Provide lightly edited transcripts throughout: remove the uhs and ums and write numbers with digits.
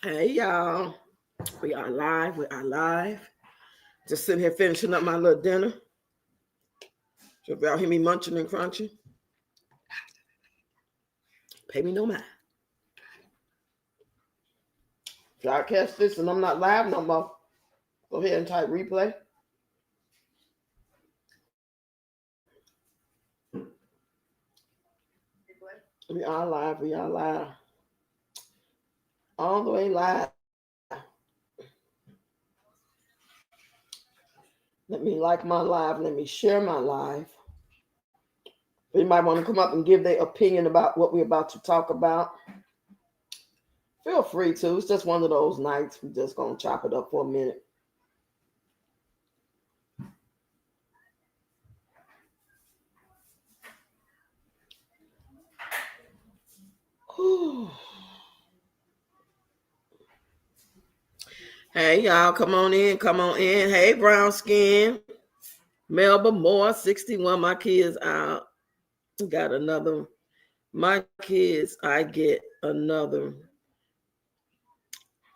Hey y'all, we are live. We are live. Just sitting here finishing up my little dinner. So if y'all hear me munching and crunching, pay me no mind. If y'all catch this and I'm not live no more, go ahead and type replay. We are live. We are live. All the way live. Let me like my live. Let me share my live. Anybody want to come up and give their opinion about what we're about to talk about? Feel free to. It's just one of those nights. We're just going to chop it up for a minute. Whew. Hey, y'all, come on in. Come on in. Hey, brown skin. Melba Moore, 61. My kids out. Got another. My kids, I get another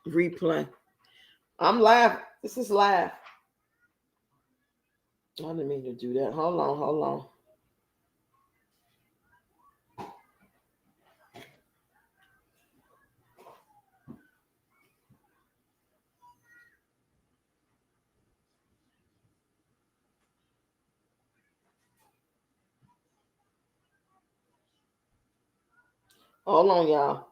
replay. I'm live. This is live. I didn't mean to do that. Hold on. Hold on. Hold on, y'all.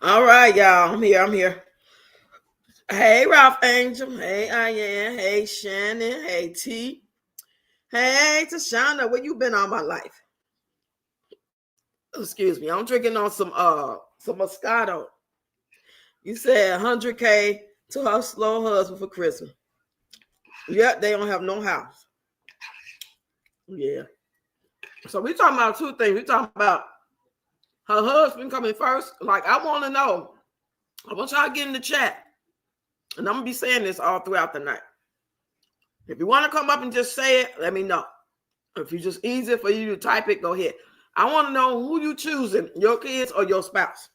All right, y'all. I'm here. I'm here. Hey, Ralph Angel. Hey, Ian. Hey, Shannon. Hey, T. Hey, Tashana. Where you been all my life? Excuse me. I'm drinking on some Moscato. You said 100K to her slow husband for Christmas. Yep, they don't have no house. Yeah. So we talking about two things. We talking about her husband coming first. Like, I want to know. I want y'all to get in the chat. And I'm going to be saying this all throughout the night. If you want to come up and just say it, let me know. If it's just easier for you to type it, go ahead. I want to know who you choosing, your kids or your spouse.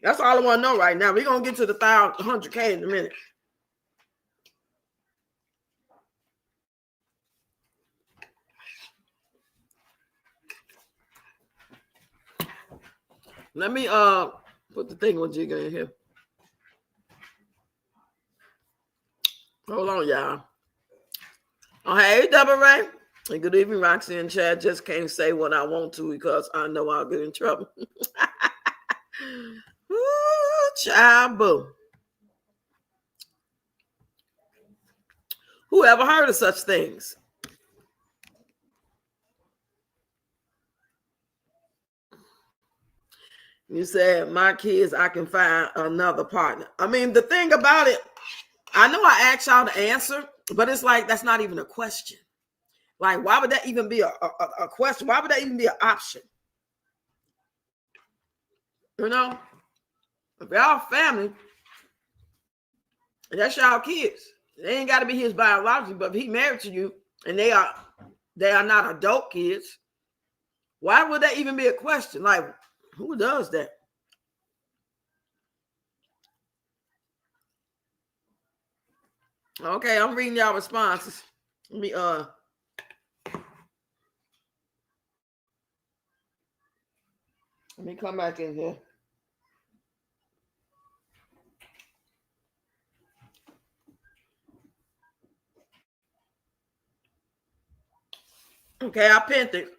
That's all I want to know right now. We're going to get to the 100K in a minute. Let me put the thing with Jigga in here. Hold on, y'all. Oh, hey, Double Ray. And good evening, Roxy and Chad. Just can't say what I want to because I know I'll get in trouble. Ooh, child, boo. Who ever heard of such things? You said, my kids, I can find another partner. I mean, the thing about it, I know I asked y'all to answer, but it's like, that's not even a question. Like, why would that even be a question? Why would that even be an option? You know, if y'all family, that's y'all kids. They ain't got to be his biological, but if he married to you and they are not adult kids, why would that even be a question? Like, who does that? Okay, I'm reading y'all responses. Let me come back in here. Okay, I pinned it.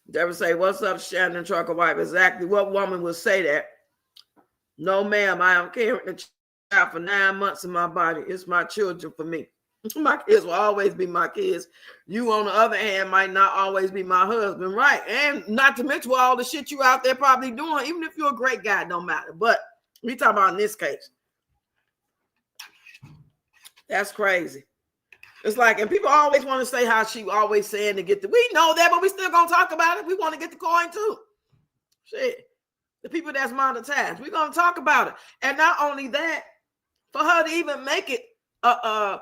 Deborah say, what's up, Shannon Trucker Wife? Exactly what woman would say that? No, ma'am, I am carrying a child for 9 months in my body. It's my children for me. My kids will always be my kids. You, on the other hand, might not always be my husband, right? And not to mention all the shit you out there probably doing, even if you're a great guy, don't matter. But we talk about in this case. That's crazy. It's like, and people always want to say how she always saying to get the, we know that, but we still gonna talk about it. We want to get the coin too. Shit. The people that's monetized, we're gonna talk about it. And not only that, for her to even make it a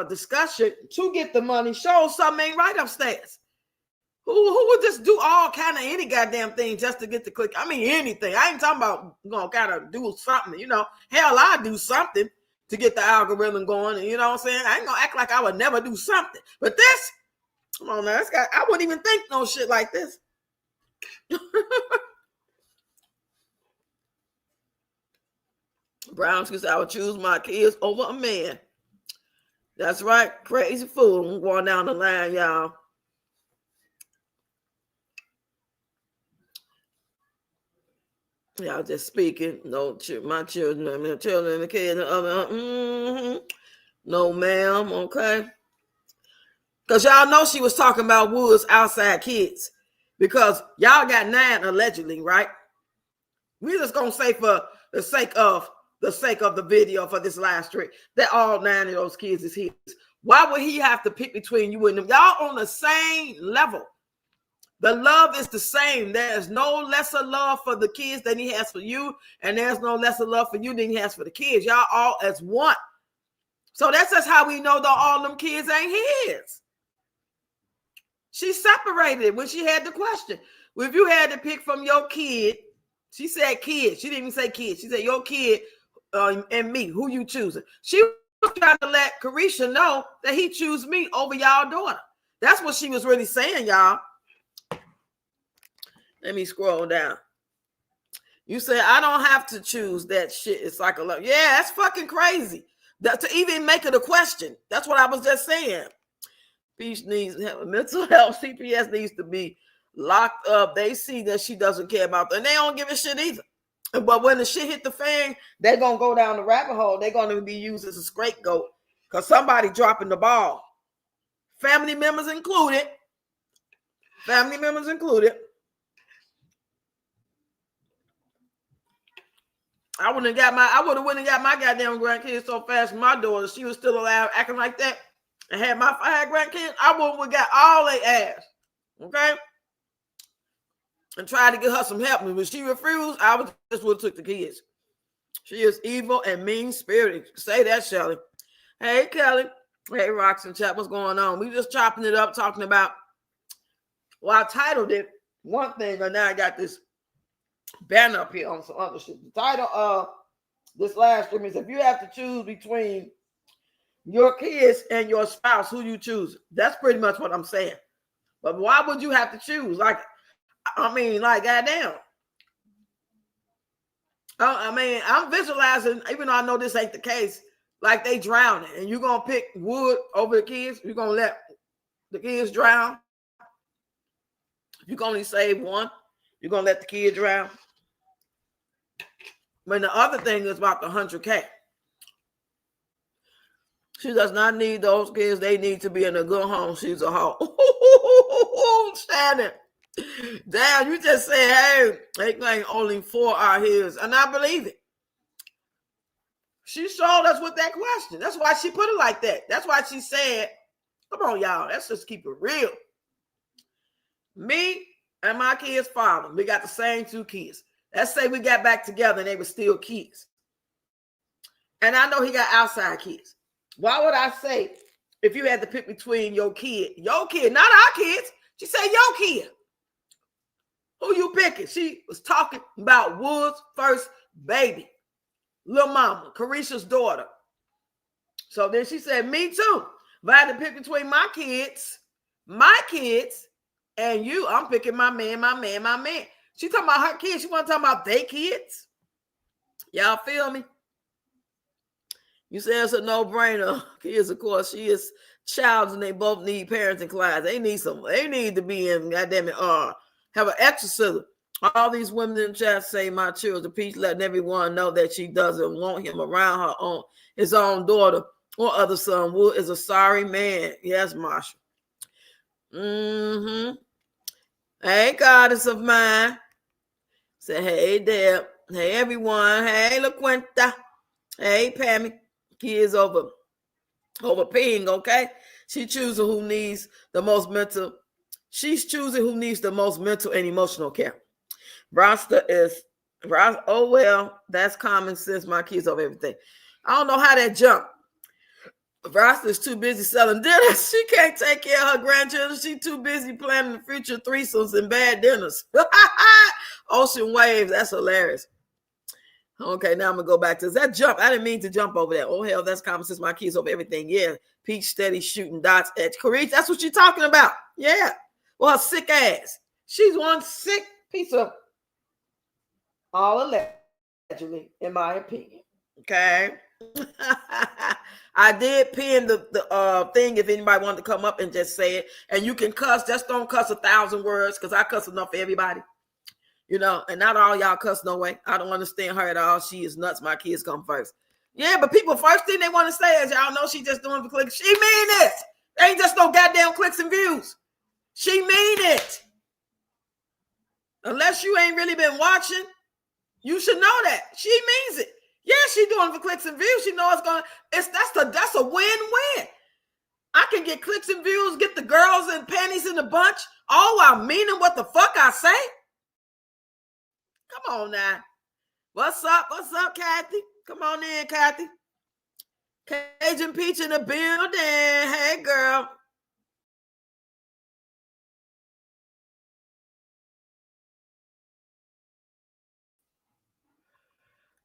discussion to get the money shows something ain't right upstairs. Who would just do all kind of any goddamn thing just to get the click? I mean, anything. I ain't talking about gonna kind of do something, you know. Hell, I do something to get the algorithm going, and you know what I'm saying? I ain't gonna act like I would never do something. But this, come on now, I wouldn't even think no shit like this. Brownski said, I would choose my kids over a man. That's right. Crazy fool. I'm going down the line, y'all. Y'all just speaking. No, my children, I mean, children, the kids, no, ma'am. Okay. Because y'all know she was talking about Wood's outside kids. Because y'all got 9 allegedly, right? We're just going to say for the sake of the video for this last trick that all 9 of those kids is his. Why would he have to pick between you and them? Y'all on the same level. The love is the same. There's no lesser love for the kids than he has for you, and there's no lesser love for you than he has for the kids. Y'all all as one. So that's just how we know that all them kids ain't his. She separated when she had the question. If you had to pick from your kid, she said kid. She didn't even say kid. She said your kid and me, who you choosing? She was trying to let Carisha know that he choose me over y'all daughter. That's what she was really saying, y'all. Let me scroll down. You say, I don't have to choose that shit. It's like a love. Yeah, that's fucking crazy. To even make it a question. That's what I was just saying. Peach needs mental health. CPS needs to be locked up. They see that she doesn't care about them. And they don't give a shit either. But when the shit hit the fan, they're going to go down the rabbit hole. They're going to be used as a scapegoat because somebody dropping the ball. Family members included. Family members included. I would have went and got my goddamn grandkids so fast from my daughter. She was still alive acting like that. And if I had grandkids, I would have got all their ass. Okay? And tried to get her some help. And when she refused, I would just would have took the kids. She is evil and mean-spirited. Say that, Shelly. Hey, Kelly. Hey, Roxanne Chat. What's going on? We just chopping it up, talking about, well, I titled it one thing, and now I got this banner up here on some other shit. The title of this last stream is, if you have to choose between your kids and your spouse, who you choose? That's pretty much what I'm saying. But why would you have to choose? Like, I mean, like, goddamn. I mean, I'm visualizing, even though I know this ain't the case, like they drowning, and you're going to pick Wood over the kids. You're going to let the kids drown. You can only save one. You're going to let the kid drown. But the other thing is about the 100K. She does not need those kids. They need to be in a good home. She's a hoe. Shannon. Damn, you just said, hey, they claim only 4 are his. And I believe it. She showed us with that question. That's why she put it like that. That's why she said, come on, y'all. Let's just keep it real. Me and my kid's father, we got the same 2 kids. Let's say we got back together and they were still kids. And I know he got outside kids. Why would I say, if you had to pick between your kid, not our kids, she said your kid. Who you picking? She was talking about Wood's first baby, little mama, Carisha's daughter. So then she said, me too. If I had to pick between my kids, and you, I'm picking my man. She talking about her kids. She want to talk about their kids. Y'all feel me? You say it's a no-brainer. Kids, of course, she is child, and they both need parenting class. They need to be in, goddamn it, have an exorcism. All these women in the chat say, my children, Peach letting everyone know that she doesn't want him around his own daughter or other son. Wood is a sorry man. Yes, Marshall. Hey, goddess of mine. Say, hey, Deb. Hey, everyone. Hey, LaQuenta. Hey, Pammy. Kids over over peeing, okay? She's choosing who needs the most mental. She's choosing who needs the most mental and emotional care. Roster is, oh, well, that's common sense. My kids over everything. I don't know how that jumped. Roster is too busy selling dinners. She can't take care of her grandchildren. She's too busy planning the future threesomes and bad dinners. Ocean waves. That's hilarious. Okay, now I'm going to go back to that jump. I didn't mean to jump over that. Oh, hell, that's common sense. My kids over everything. Yeah. Peach steady shooting dots at Careech. That's what you're talking about. Yeah. Well, her sick ass. She's one sick piece of all allegedly, in my opinion. Okay. I did pin the thing if anybody wanted to come up and just say it. And you can cuss. Just don't cuss 1,000 words because I cuss enough for everybody. You know, and not all y'all cuss no way. I don't understand her at all. She is nuts. My kids come first. Yeah, but people, first thing they want to say is, y'all know she just doing for clicks. She mean it. They ain't just no goddamn clicks and views. She mean it. Unless you ain't really been watching, you should know that. She means it. Yeah, she doing for clicks and views. She know it's gonna, that's a win-win. I can get clicks and views, get the girls and panties in the bunch, all while meaning what the fuck I say. Come on now. What's up? What's up, Kathy? Come on in, Kathy. Cajun Peach in the building. Hey, girl.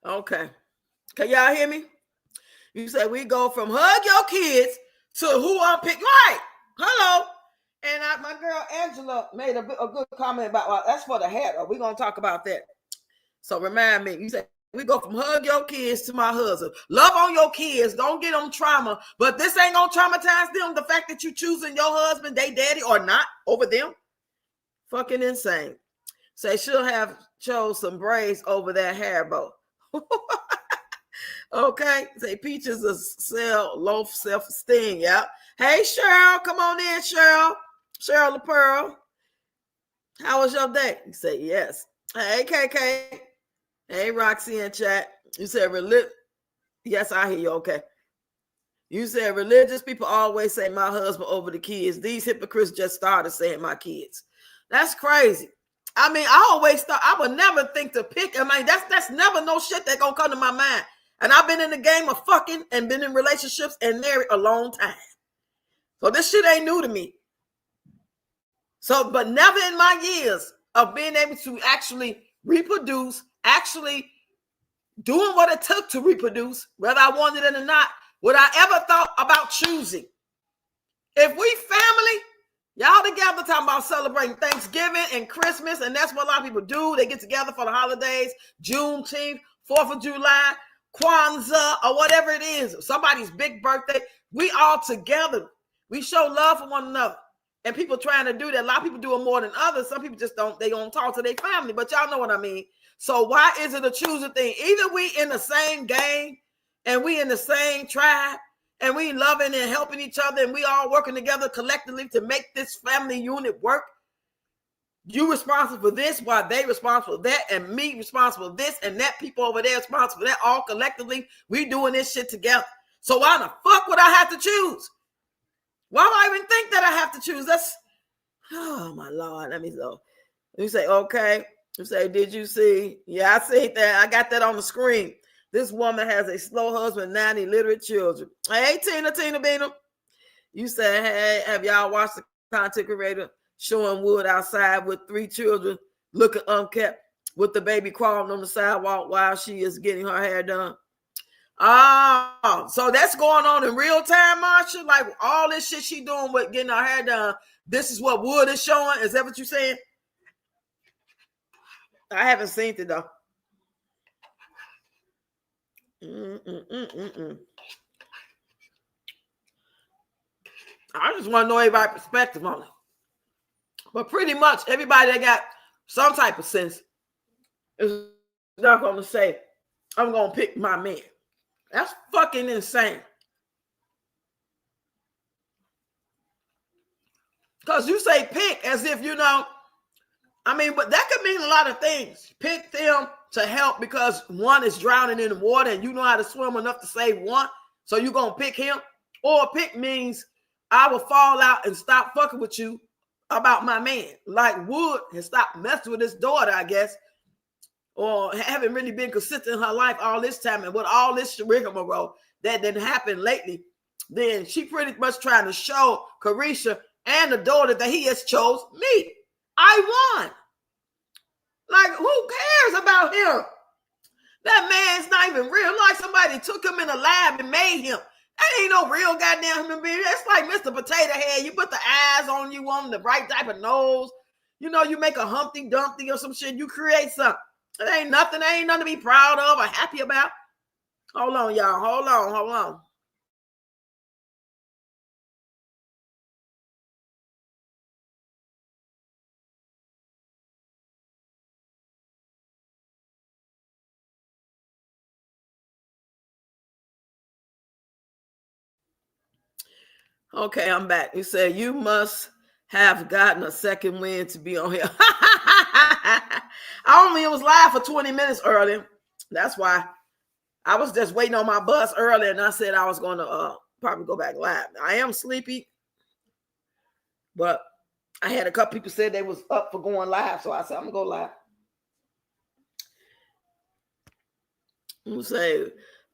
Okay. Can y'all hear me? You said we go from hug your kids to who I'm picking. Right. Hello. And my girl Angela made a good comment about, well, that's for the hair. We're going to talk about that. So remind me, you said we go from hug your kids to my husband. Love on your kids. Don't get them trauma. But this ain't going to traumatize them. The fact that you choosing your husband, they daddy or not over them. Fucking insane. Say she'll have chose some braids over that hair bow. Okay. Say Peaches a low self-esteem. Yeah. Hey, Cheryl. Come on in, Cheryl. Cheryl LaPearl. How was your day? You say yes. Hey, KK. Hey, Roxy in chat. You said yes, I hear you. Okay. You said religious people always say my husband over the kids. These hypocrites just started saying my kids. That's crazy. I mean, I always thought I would never think to pick. I mean, that's never no shit that gonna come to my mind. And I've been in the game of fucking and been in relationships and married a long time. So this shit ain't new to me. So, but never in my years of being able to actually reproduce, actually doing what it took to reproduce, whether I wanted it or not, would I ever thought about choosing. If we family, y'all together talking about celebrating Thanksgiving and Christmas, and that's what a lot of people do. They get together for the holidays, Juneteenth, 4th of July, Kwanzaa, or whatever it is, somebody's big birthday. We all together. We show love for one another. And people trying to do that. A lot of people do it more than others. Some people just don't. They don't talk to their family. But y'all know what I mean. So why is it a choosing thing? Either we in the same game and we in the same tribe and we loving and helping each other and we all working together collectively to make this family unit work. You responsible for this while they responsible for that, and me responsible for this, and that people over there responsible for that. All collectively, we doing this shit together. So why the fuck would I have to choose? Why would I even think that I have to choose? That's, oh my Lord. Let me go. You say, okay. You say, did you see? Yeah, I see that. I got that on the screen. This woman has a slow husband, 9 illiterate children. Hey, Tina Beanham. You said, hey, have y'all watched the content creator showing Wood outside with 3 children looking unkept with the baby crawling on the sidewalk while she is getting her hair done? Oh, so that's going on in real time, Marsha? Like all this shit she doing with getting her hair done, this is what Wood is showing? Is that what you're saying? I haven't seen it though. I just want to know everybody's perspective on it. But pretty much everybody that got some type of sense is not going to say, I'm going to pick my man. That's fucking insane. Because you say pick as if, you know, I mean, but that could mean a lot of things. Pick them to help because one is drowning in the water and you know how to swim enough to save one. So you're going to pick him. Or pick means I will fall out and stop fucking with you about my man. Like Wood has stopped messing with his daughter, I guess, or haven't really been consistent in her life all this time. And with all this rigmarole that didn't happen lately, then she pretty much trying to show Carisha and the daughter that he has chose me. I won. Like, who cares about him? That man's not even real. Like somebody took him in a lab and made him. That ain't no real goddamn human being. That's like Mr. Potato Head. You put the eyes on you, on the right type of nose. You know, you make a Humpty Dumpty or some shit. You create something. It ain't nothing. Ain't nothing to be proud of or happy about. Hold on, y'all. Hold on. Okay, I'm back. You said you must have gotten a second win to be on here. I only was live for 20 minutes earlier. That's why I was just waiting on my bus earlier, and I said I was going to probably go back live. I am sleepy, but I had a couple people said they was up for going live, so I said I'm gonna go live. You say,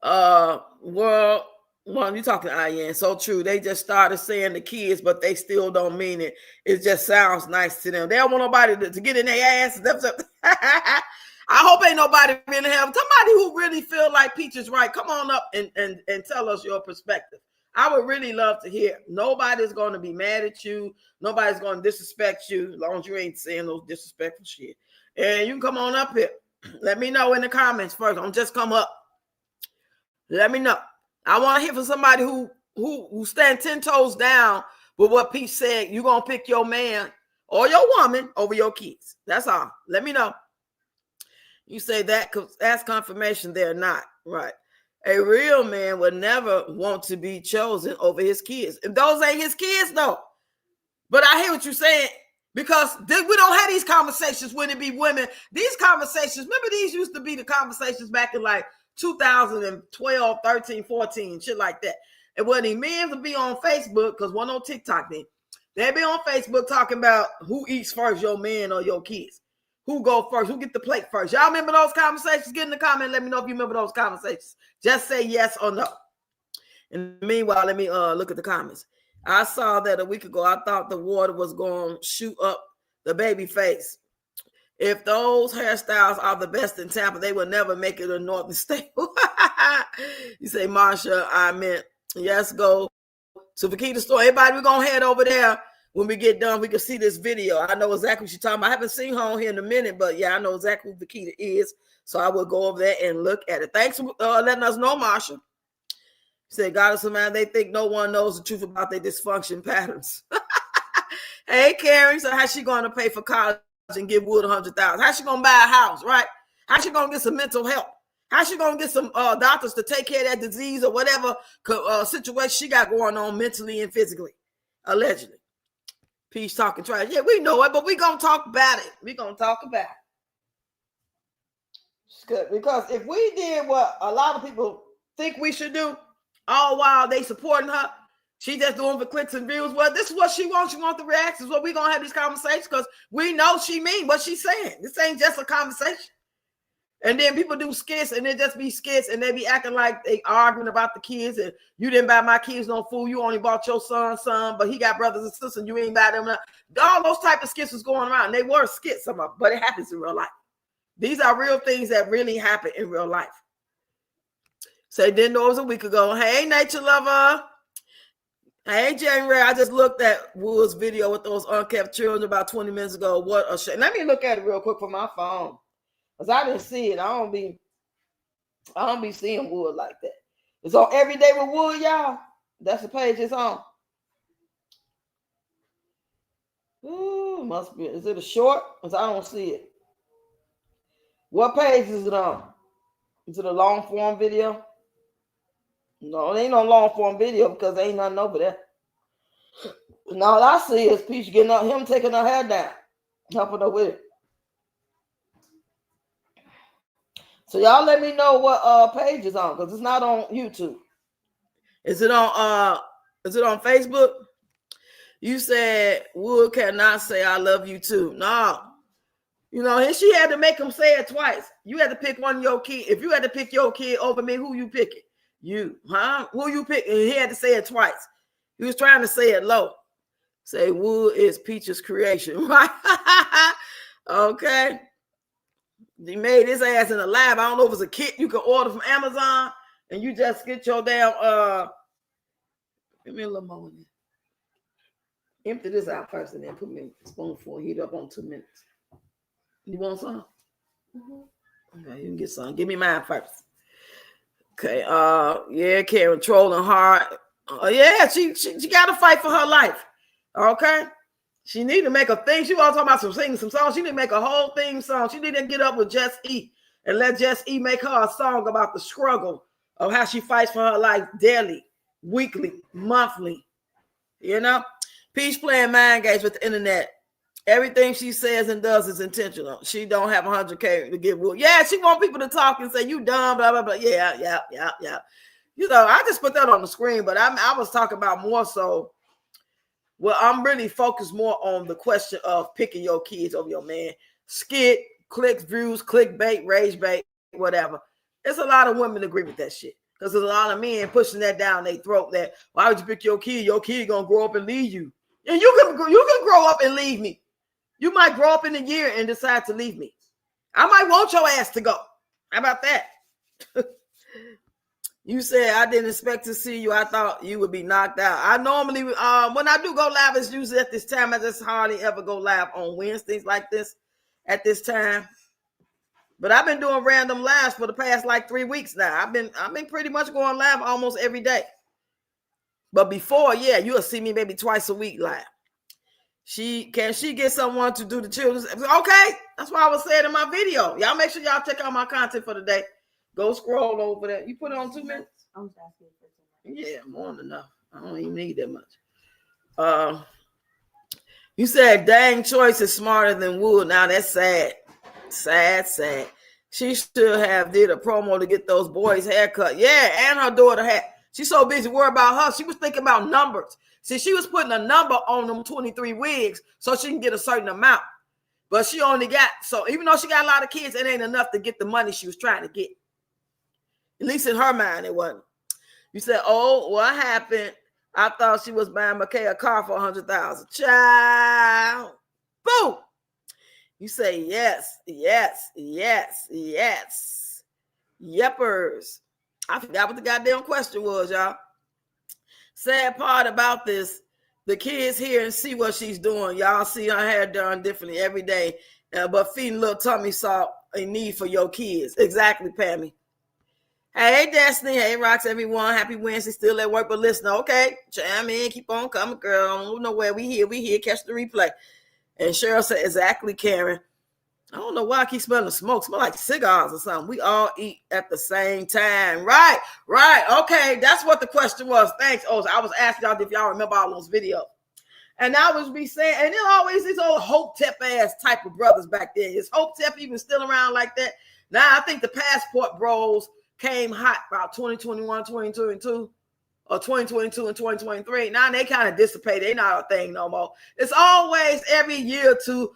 well, you talking to Ian? So true. They just started saying the kids, but they still don't mean it. It just sounds nice to them. They don't want nobody to get in their ass. I hope ain't nobody really have somebody who really feel like Peach is right. Come on up and tell us your perspective. I would really love to hear. Nobody's going to be mad at you. Nobody's going to disrespect you as long as you ain't saying those disrespectful shit. And you can come on up here. Let me know in the comments first. Don't just come up. Let me know. I want to hear from somebody who stand 10 toes down with what Peach said. You're going to pick your man or your woman over your kids. That's all. Let me know. You say that because that's confirmation they're not. Right. A real man would never want to be chosen over his kids. And those ain't his kids, though. But I hear what you're saying. Because we don't have these conversations when it be women. These conversations, remember these used to be the conversations back in like 2012, 13, 14, shit like that. And when the men would be on Facebook, because one on TikTok then, they'd be on Facebook talking about who eats first, your man or your kids. Who go first, who get the plate first. Y'all remember those conversations? Get in the comment, let me know if you remember those conversations. Just say yes or no. And meanwhile, let me look at the comments. I saw that a week ago. I thought the water was going to shoot up the baby face. If those hairstyles are the best in Tampa, they will never make it a Northern State. You say, Marsha, I meant, yes, go to Vakita store. Everybody, we're going to head over there. When we get done, we can see this video. I know exactly what she's talking about. I haven't seen her on here in a minute, but yeah, I know exactly who Vakita is. So I will go over there and look at it. Thanks for letting us know, Marsha. Say, God is man, they think no one knows the truth about their dysfunction patterns. Hey, Carrie, so how's she going to pay for college and give Wood $100,000? How's she going to buy a house, right? How's she going to get some mental help? How's she going to get some doctors to take care of that disease or whatever situation she got going on mentally and physically, allegedly? Peace talking trash. Yeah, we know it, but we're going to talk about it. We're going to talk about it. It's good, because if we did what a lot of people think we should do, all while they supporting her, she just doing for clicks and views. Well, this is what she wants. She wants the reactions. Well, we're going to have these conversations because we know she mean what she's saying. This ain't just a conversation. And then people do skits and they just be skits and they be acting like they arguing about the kids and you didn't buy my kids no food. You only bought your son, but he got brothers and sisters and you ain't buy them. All those type of skits was going around. They were skits, some of them, but it happens in real life. These are real things that really happen in real life. Say, didn't know it was a week ago. Hey, nature lover. Hey, January. I just looked at Wood's video with those unkept children about 20 minutes ago. What a shame. Let me look at it real quick from my phone. Because I didn't see it. I don't be seeing Wood like that. It's on Every Day with Wood, y'all. That's the page it's on. Ooh, must be. Is it a short? Because I don't see it. What page is it on? Is it a long form video? No, it ain't no long form video because there ain't nothing over there. And all I see is Peach getting up, him taking her hair down, helping her with it. So y'all let me know what page is on because it's not on YouTube. Is it on Is it on Facebook? You said Wood cannot say I love you too. No. You know, and she had to make him say it twice. You had to pick one of your kids. If you had to pick your kid over me, who you picking? You, huh? Who you picking? And he had to say it twice. He was trying to say it low. Say Wood is Peach's creation, right? Okay. He made his ass in a lab. I don't know if it's a kit you can order from Amazon, and you just get your damn give me a little more. Empty this out first and then put me a spoonful, heat up on 2 minutes. You want some? Mm-hmm. Okay, you can get some. Give me mine first. Okay, yeah, Karen trolling hard. Yeah, she gotta fight for her life. Okay. She need to make a thing. She was talking about singing some songs. She need to make a whole theme song. She need to get up with Just E and let Just E make her a song about the struggle of how she fights for her life daily, weekly, monthly. You know? Peach playing mind games with the internet. Everything she says and does is intentional. She don't have 100K to give Wood. Yeah, she want people to talk and say, you dumb, blah, blah, blah. Yeah. You know, I just put that on the screen, but I was talking about more so. Well, I'm really focused more on the question of picking your kids over your man. Skit, clicks, views, clickbait, rage bait, whatever. There's a lot of women agree with that shit. Because there's a lot of men pushing that down their throat that, why would you pick your kid? Your kid gonna grow up and leave you. And you can grow up and leave me. You might grow up in a year and decide to leave me. I might want your ass to go. How about that? You said I didn't expect to see you. I thought you would be knocked out. I normally, when I do go live, it's usually at this time. I just hardly ever go live on Wednesdays like this at this time. But I've been doing random lives for the past like 3 weeks now. I've been pretty much going live almost every day. But before, yeah, you'll see me maybe twice a week live. Can she get someone to do the children's? Okay, that's what I was saying in my video. Y'all make sure y'all check out my content for the day. Go scroll over there. You put it on 2 minutes? Yeah, more than enough. I don't even need that much. You said dang Choice is smarter than Wood. Now that's sad. Sad. She should have did a promo to get those boys haircut. Yeah, and her daughter had. She's so busy worried about her. She was thinking about numbers. See, she was putting a number on them 23 wigs so she can get a certain amount. But she only got, so even though she got a lot of kids, it ain't enough to get the money she was trying to get. At least in her mind, it wasn't. You said, oh, what happened? I thought she was buying McKay a car for $100,000. Child. Boom. You say, yes. Yeppers. I forgot what the goddamn question was, y'all. Sad part about this, the kids hear and see what she's doing. Y'all see her hair done differently every day. But feeding little tummy saw a need for your kids. Exactly, Pammy. Hey, Destiny. Hey, Rocks, everyone. Happy Wednesday. Still at work, but listen. Okay. Chime in. Keep on coming, girl. I don't know where we here. Catch the replay. And Cheryl said, exactly, Karen. I don't know why I keep smelling smoke. Smell like cigars or something. We all eat at the same time. Right. Okay. That's what the question was. Thanks, Oz. I was asking y'all if y'all remember all those videos. And I was saying, and there always these old Hope Tep ass type of brothers back then. Is Hope Tep even still around like that? Now, I think the Passport Bros came hot about 2021, 2022, or 2022 and 2023. Now they kind of dissipated. They not a thing no more. It's always every year or two,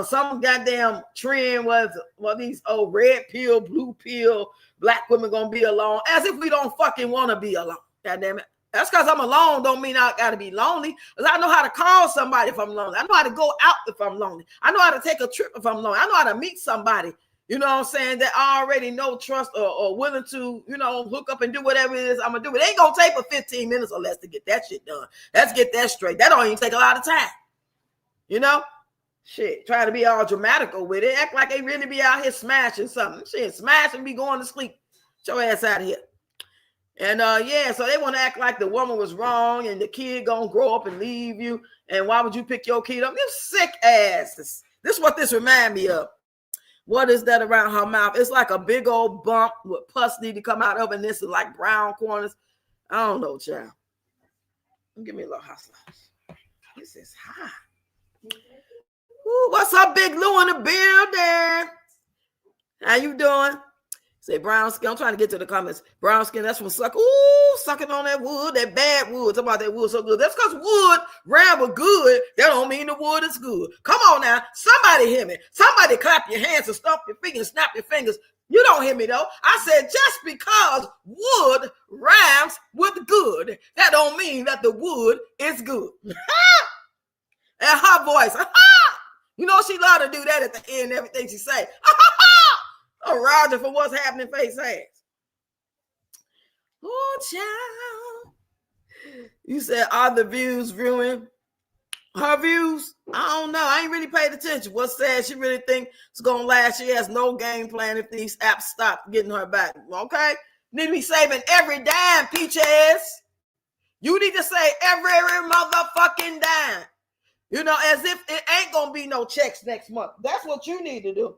some goddamn trend was, well, these old red pill, blue pill, black women gonna be alone, as if we don't fucking want to be alone. God damn it. That's because I'm alone don't mean I got to be lonely. Because I know how to call somebody if I'm lonely. I know how to go out if I'm lonely. I know how to take a trip if I'm lonely. I know how to meet somebody, you know what I'm saying, that I already know, trust, or willing to, you know, hook up and do whatever it is I'm going to do. It ain't going to take for 15 minutes or less to get that shit done. Let's get that straight. That don't even take a lot of time. You know? Shit, trying to be all dramatical with it. Act like they really be out here smashing something. Shit, smash and be going to sleep. Get your ass out of here. And yeah, so they want to act like the woman was wrong and the kid gonna grow up and leave you. And why would you pick your kid up? You sick asses. This is what this remind me of. What is that around her mouth? It's like a big old bump with pus need to come out of, and this is like brown corners. I don't know, child. Give me a little hot sauce. This is hot. Ooh, what's up, Big Lou in the building? How you doing? Say brown skin. I'm trying to get to the comments. Brown skin, that's from suck. Ooh, sucking on that wood, that bad wood. Talk about that wood so good. That's because wood ramble good. That don't mean the wood is good. Come on now. Somebody hear me. Somebody clap your hands and stomp your fingers, snap your fingers. You don't hear me though. I said just because wood rhymes with good, that don't mean that the wood is good. And her voice, you know she love to do that at the end, everything she say. A Roger for what's happening face ass. Oh, child. You said, are the views ruined? Her views? I don't know. I ain't really paid attention. What's sad, she really think it's going to last. She has no game plan if these apps stop getting her back. Okay? Need to be saving every dime, peaches. You need to save every motherfucking dime. You know, as if it ain't going to be no checks next month. That's what you need to do.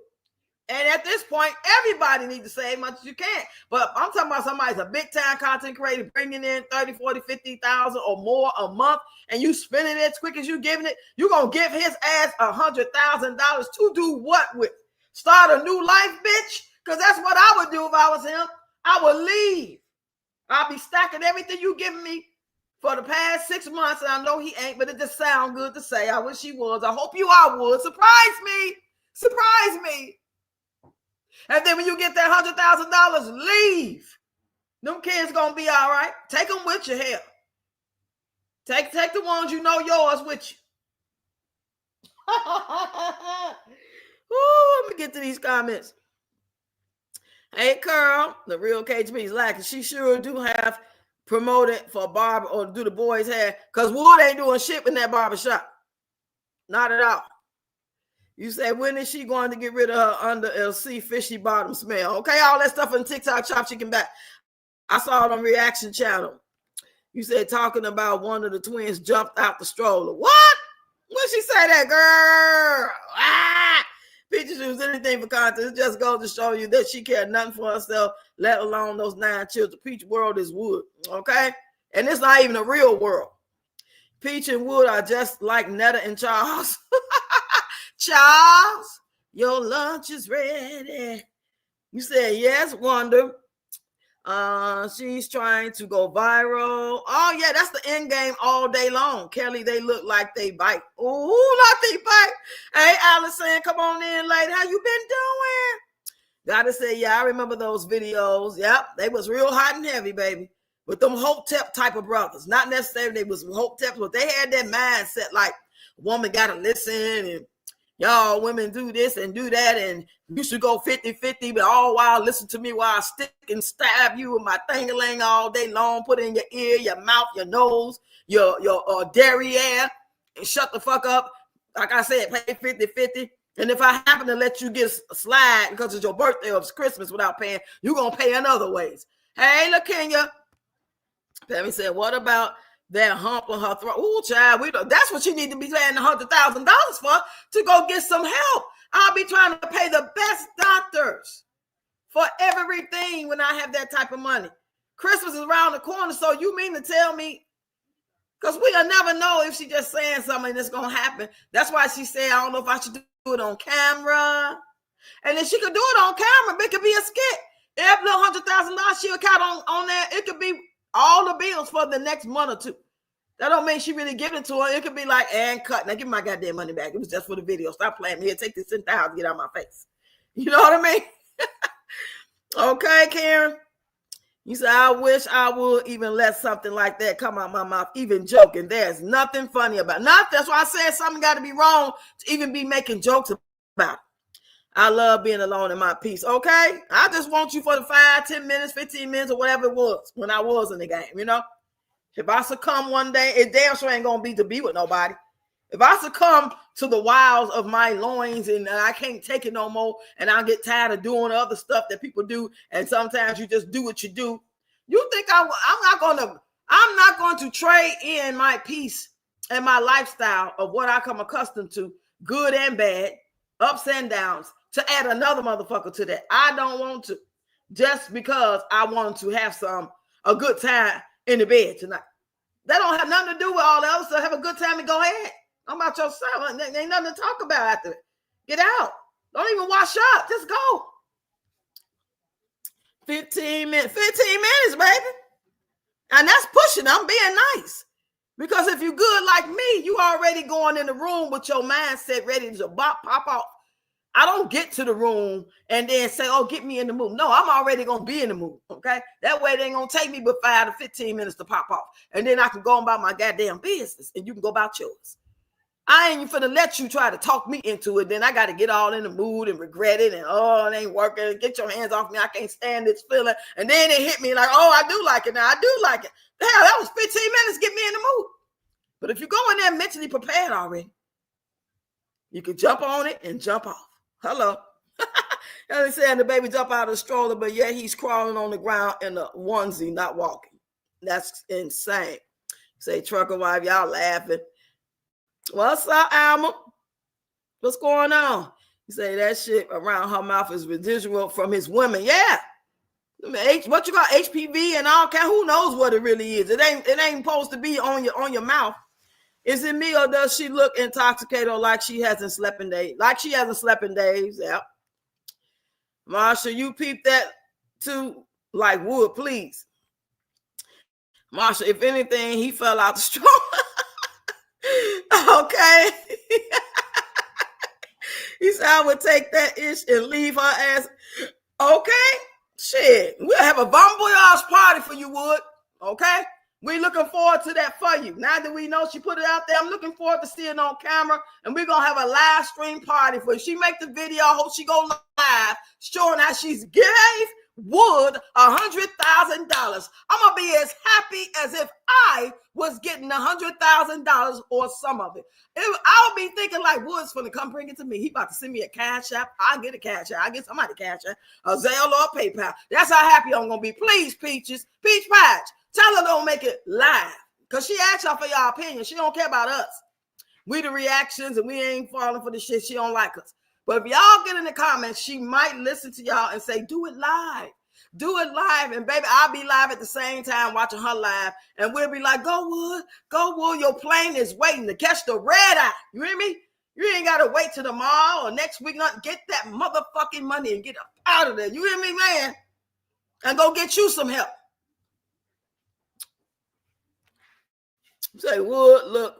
And at this point, everybody needs to save as much as you can. But I'm talking about somebody's a big-time content creator bringing in 30, 40, 50,000 or more a month, and you spending it as quick as you giving it, you're going to give his ass $100,000 to do what with? Start a new life, bitch? Because that's what I would do if I was him. I would leave. I'll be stacking everything you giving me for the past 6 months, and I know he ain't, but it just sounds good to say. I wish he was. I hope you all would. Surprise me. Surprise me. And then when you get that $100,000, leave. Them kids gonna be all right. Take them with you here. Take the ones you know yours with you. Ooh, let me get to these comments. Hey, Carl, the real KGB's lacking. She sure do have promoted for barber or do the boys' hair, because Wood ain't doing shit in that barbershop. Not at all. You said, when is she going to get rid of her under LC fishy bottom smell? Okay, all that stuff on TikTok Chop Chicken back. I saw it on Reaction Channel. You said talking about one of the twins jumped out the stroller. What? When she say that, girl? Peaches use anything for content. It just goes to show you that she cared nothing for herself, let alone those 9 children. Peach world is Wood, okay? And it's not even a real world. Peach and Wood are just like Netta and Charles. Charles, your lunch is ready. You said, yes, Wonder. She's trying to go viral. Oh, yeah, that's the end game all day long. Kelly, they look like they bite. Oh, not they bite. Hey, Allison, come on in, lady. How you been doing? Gotta say, yeah, I remember those videos. Yep, they was real hot and heavy, baby. With them Hotep type of brothers. Not necessarily they was Hotep, but they had that mindset like, woman gotta listen and y'all women do this and do that, and you should go 50-50, but all while listen to me while I stick and stab you with my thing-a-ling all day long, put it in your ear, your mouth, your nose, your derriere, and shut the fuck up. Like I said, pay 50-50. And if I happen to let you get a slide because it's your birthday or it's Christmas without paying, you're going to pay in other ways. Hey, LaKenya. Pammy said, what about that hump on her throat? Ooh, child, that's what you need to be paying $100,000 for, to go get some help. I'll be trying to pay the best doctors for everything when I have that type of money. Christmas is around the corner, so you mean to tell me, because we'll never know if she just saying something that's going to happen. That's why she said, I don't know if I should do it on camera. And if she could do it on camera, it could be a skit. Every little $100,000 she'll count on that, it could be all the bills for the next month or two. That don't mean she really giving it to her. It could be like, and cut. Now give me my goddamn money back. It was just for the video. Stop playing me. Here, take this $10,000 to get out of my face. You know what I mean? Okay, Karen. You said, I wish I would even let something like that come out my mouth, even joking. There's nothing funny about it. That's why I said something got to be wrong to even be making jokes about it. I love being alone in my peace. Okay? I just want you for the 5, 10 minutes, 15 minutes, or whatever it was when I was in the game, you know? If I succumb one day, it damn sure ain't going to be with nobody. If I succumb to the wiles of my loins and I can't take it no more, and I get tired of doing other stuff that people do, and sometimes you just do what you do, you think I'm not going to trade in my peace and my lifestyle of what I come accustomed to, good and bad, ups and downs, to add another motherfucker to that. I don't want to, just because I want to have a good time in the bed tonight. That don't have nothing to do with all the other stuff. Have a good time and go ahead. I'm about yourself. Ain't nothing to talk about after it. Get out. Don't even wash up. Just go. 15 minutes. 15 minutes, baby. And that's pushing. I'm being nice. Because if you're good like me, you already going in the room with your mindset ready to pop off. I don't get to the room and then say, oh, get me in the mood. No, I'm already going to be in the mood, okay? That way it ain't going to take me but 5 to 15 minutes to pop off. And then I can go about my goddamn business and you can go about yours. I ain't even finna let you try to talk me into it. Then I got to get all in the mood and regret it. And, oh, it ain't working. Get your hands off me. I can't stand this feeling. And then it hit me like, oh, I do like it now. I do like it. The hell, that was 15 minutes. Get me in the mood. But if you go in there mentally prepared already, you can jump on it and jump off. Hello. They saying the baby jump out of the stroller, but yeah, he's crawling on the ground in a onesie, not walking. That's insane. Say, trucker wife, y'all laughing. What's up, Alma? What's going on? You say that shit around her mouth is residual from his women. Yeah. What you got, HPV and all kind? Who knows what it really is? It ain't supposed to be on your mouth. Is it me or does she look intoxicated or like she hasn't slept in days? Like she hasn't slept in days. Yeah. Marsha, you peep that too? Like wood, please. Marsha, if anything, he fell out the straw. Okay. He said, I would take that ish and leave her ass. Okay. Shit. We'll have a bon voyage party for you, Wood. Okay. We're looking forward to that for you. Now that we know she put it out there, I'm looking forward to seeing it on camera. And we're going to have a live stream party for you. She make the video. I hope she go live showing how she's gave Wood $100,000. I'm going to be as happy as if I was getting $100,000 or some of it. I'll be thinking like Wood's going to come bring it to me. He about to send me a cash app. I'll get a cash app. I'll get somebody cash app, a Zelle or a PayPal. That's how happy I'm going to be. Please, Peaches, Peach Patch, tell her don't make it live. Because she asked y'all for y'all opinion. She don't care about us. We the reactions and we ain't falling for the shit. She don't like us. But if y'all get in the comments, she might listen to y'all and say, do it live. Do it live. And baby, I'll be live at the same time watching her live. And we'll be like, go Wood, go Wood. Your plane is waiting to catch the red eye. You hear me? You ain't got to wait till tomorrow or next week. Not get that motherfucking money and get up out of there. You hear me, man? And go get you some help. Say, Wood, look,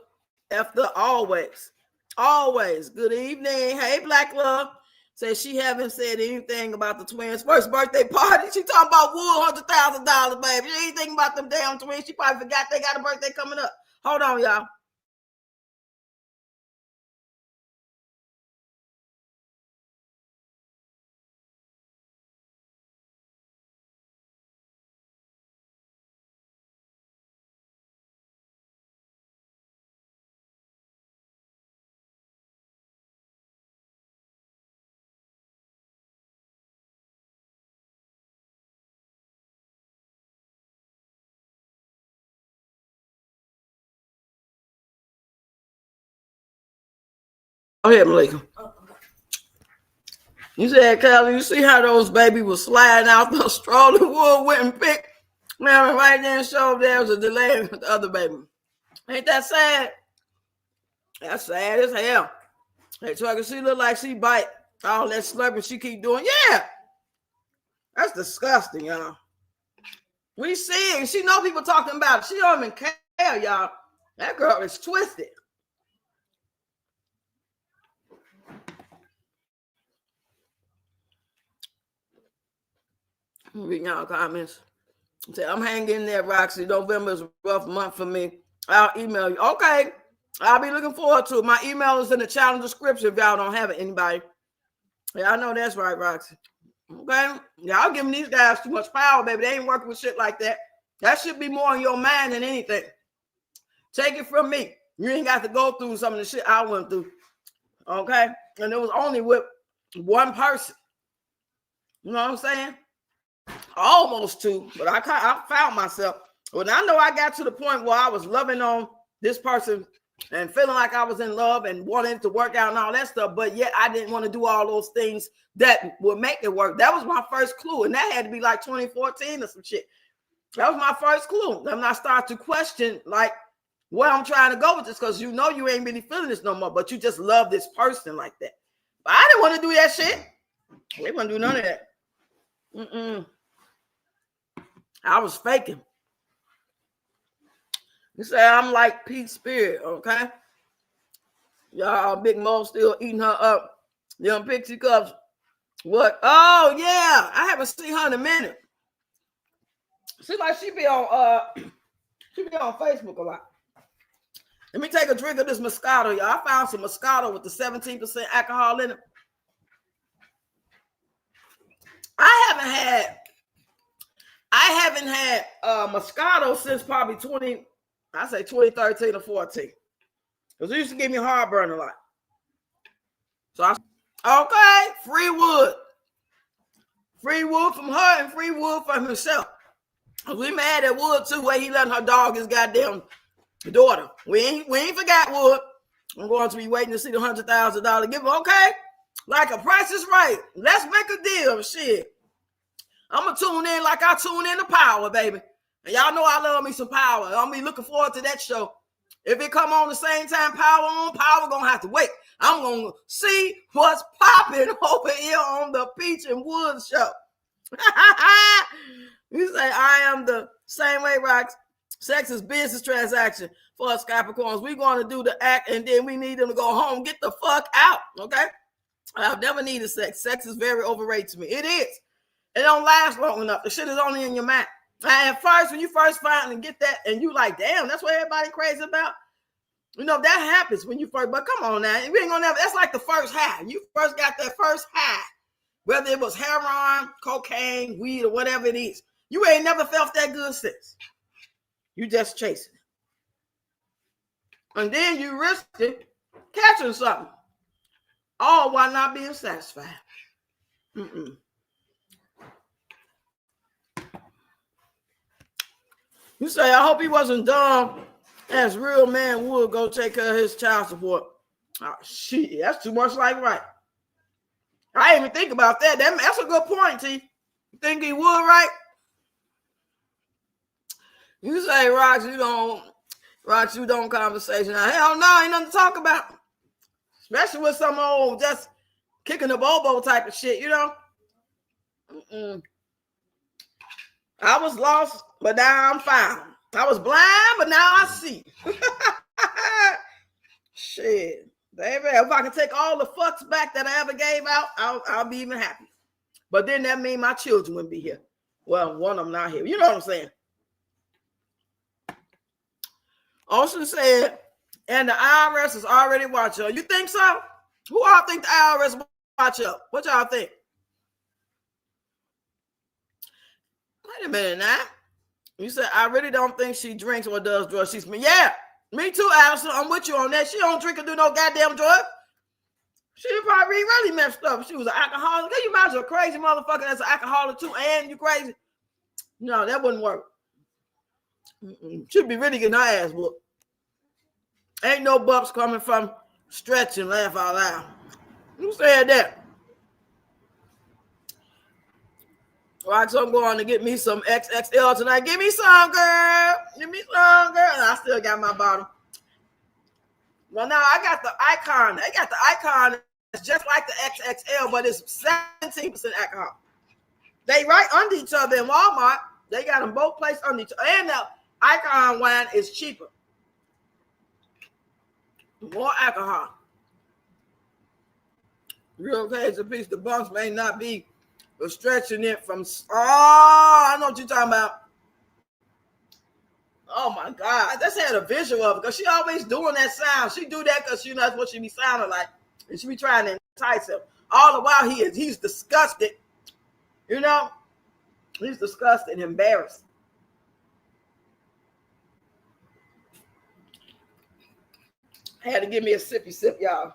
after always. Always. Good evening. Hey, Black Love. Say she haven't said anything about the twins' first birthday party. She talking about Wood $100,000, baby. She ain't thinking about them damn twins. She probably forgot they got a birthday coming up. Hold on, y'all. Go ahead, Malika. You said, Kelly, you see how those babies were sliding out the stroller? Wood went and picked. Man, right there and showed there was a delay with the other baby. Ain't that sad? That's sad as hell. Hey, so I can see look like she bite all that slurping she keep doing. Yeah. That's disgusting, y'all. We see it. She know people talking about it. She don't even care, y'all. That girl is twisted. Reading y'all comments. Say, I'm hanging in there, Roxy. November is a rough month for me. I'll email you. Okay. I'll be looking forward to it. My email is in the channel description if y'all don't have it, anybody. Yeah, I know that's right, Roxy. Okay? Y'all giving these guys too much power, baby. They ain't working with shit like that. That should be more in your mind than anything. Take it from me. You ain't got to go through some of the shit I went through. Okay? And it was only with one person. You know what I'm saying? Almost two, but I found myself. When I know I got to the point where I was loving on this person and feeling like I was in love and wanting to work out and all that stuff, but yet I didn't want to do all those things that would make it work. That was my first clue, and that had to be like 2014 or some shit. That was my first clue. And I started to question like where I'm trying to go with this, because you know you ain't really feeling this no more, but you just love this person like that. But I didn't want to do that shit. We wouldn't do none of that. I was faking. You say I'm like Pete Spirit, okay? Y'all, Big Mo still eating her up. Them pixie cups. What? Oh yeah, I haven't seen her in a minute. Seems like she be on Facebook a lot. Let me take a drink of this Moscato, y'all. I found some Moscato with the 17% alcohol in it. I haven't had Moscato since probably 2013 or 14. Because it used to give me heartburn a lot. So okay, free wood. Free wood from her and free wood from himself. We mad at Wood too, where he letting her dog his goddamn daughter. We ain't forgot Wood. I'm going to be waiting to see the $100,000 give him. Okay, like a Price is Right. Let's make a deal. Shit, I'm gonna tune in like I tune in to Power, baby. And y'all know I love me some Power. I'm be looking forward to that show. If it come on the same time Power gonna have to wait. I'm gonna see what's popping over here on the Peach and Wood show. You say I am the same way, Rox. Sex is business transaction for us Capricorns. We're going to do the act and then we need them to go home. Get the fuck out, okay? I've never needed sex. Sex is very overrated to me. It is. It don't last long enough. The shit is only in your mind. And first, when you first find and get that, and you like, damn, that's what everybody crazy about. You know, that happens when you first, but come on now. We ain't gonna never, that's like the first high. You first got that first high. Whether it was heroin, cocaine, weed, or whatever it is. You ain't never felt that good since. You just chasing it. And then you risk it catching something. All while not being satisfied. You say, I hope he wasn't dumb as real man would go take care of his child support. Oh, shit, that's too much like right. I didn't even think about that. That's a good point, T. You think he would, right? You say, Rox, you don't conversation. Now, hell no, ain't nothing to talk about. Especially with some old just kicking the bobo type of shit, you know? I was lost, but now I'm found. I was blind, but now I see. Shit. Baby, if I can take all the fucks back that I ever gave out, I'll be even happy. But then that means my children wouldn't be here. Well, one of them not here. You know what I'm saying? Ocean said, and the IRS is already watching. You think so? Who all think the IRS watch up? What y'all think? Wait a minute now. You said, I really don't think she drinks or does drugs. She's me. Yeah, me too, Allison. I'm with you on that. She don't drink or do no goddamn drugs. She probably really messed up. She was an alcoholic. Can you imagine a crazy motherfucker that's an alcoholic too and you crazy? No, that wouldn't work. She'd be really getting her ass whooped. Ain't no bucks coming from stretch and laugh out loud. Who said that? Right, so I'm going to get me some XXL tonight. Give me some, girl. Give me some, girl. And I still got my bottle. Well, now I got the icon. They got the icon. It's just like the XXL, but it's 17% alcohol. They right under each other in Walmart. They got them both placed under each other. And the icon wine is cheaper. More alcohol. Real case of piece. The bunks may not be stretching it from. Oh, I know what you're talking about. Oh my God, I just had a visual of it because she always doing that sound. She do that because she knows what she be sounding like, and she be trying to entice him. All the while he's disgusted. You know, he's disgusted and embarrassed. I had to give me a sippy sip, y'all.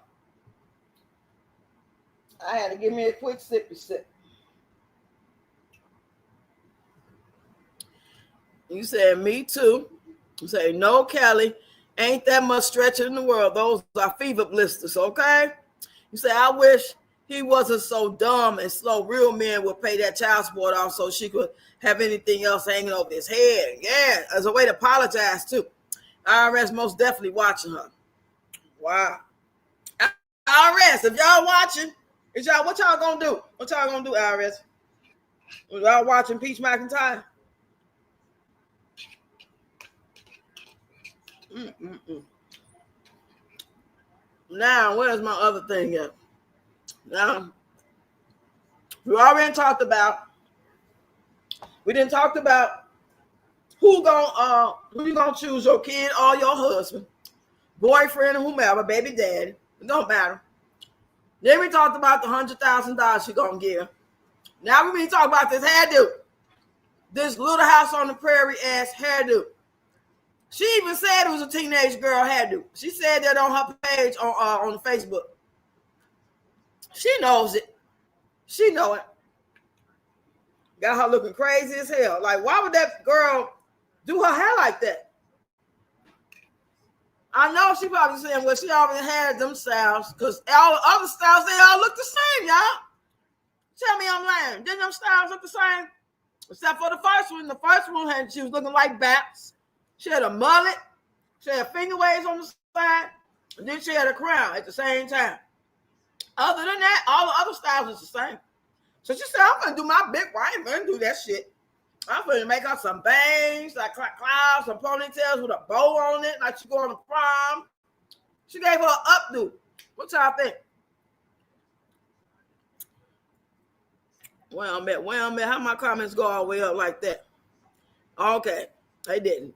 I had to give me a quick sippy sip. You said, me too. You say, no, Kelly, ain't that much stretching in the world. Those are fever blisters, okay? You say, I wish he wasn't so dumb and slow. Real men would pay that child support off so she could have anything else hanging over his head. Yeah, as a way to apologize, too. IRS most definitely watching her. Wow. IRS, if y'all watching, what y'all gonna do? What y'all gonna do, IRS? Y'all watching Peach McIntyre? Mm-mm-mm. Now, where's my other thing at? Now, we already talked about. We didn't talk about who you gonna choose, your kid or your husband, boyfriend, or whomever, baby daddy. It don't matter. Then we talked about the $100,000 she gonna give. Now we been talking about this hairdo, this Little House on the Prairie ass hairdo. She even said it was a teenage girl hairdo. She said that on her page on Facebook. She knows it. She know it. Got her looking crazy as hell. Like, why would that girl do her hair like that? I know she probably saying, well, she already had them styles, because all the other styles, they all look the same, y'all. Tell me I'm lying. Didn't them styles look the same? Except for the first one. The first one, she was looking like Baps. She had a mullet. She had finger waves on the side. And then she had a crown at the same time. Other than that, all the other styles is the same. So she said, I'm going to do my big one. I ain't going to do that shit. I'm going to make her some bangs, like clouds, some ponytails with a bow on it, like she going to prom. She gave her an updo. What y'all think? Where I'm at. How my comments go all the way up like that? Okay. They didn't.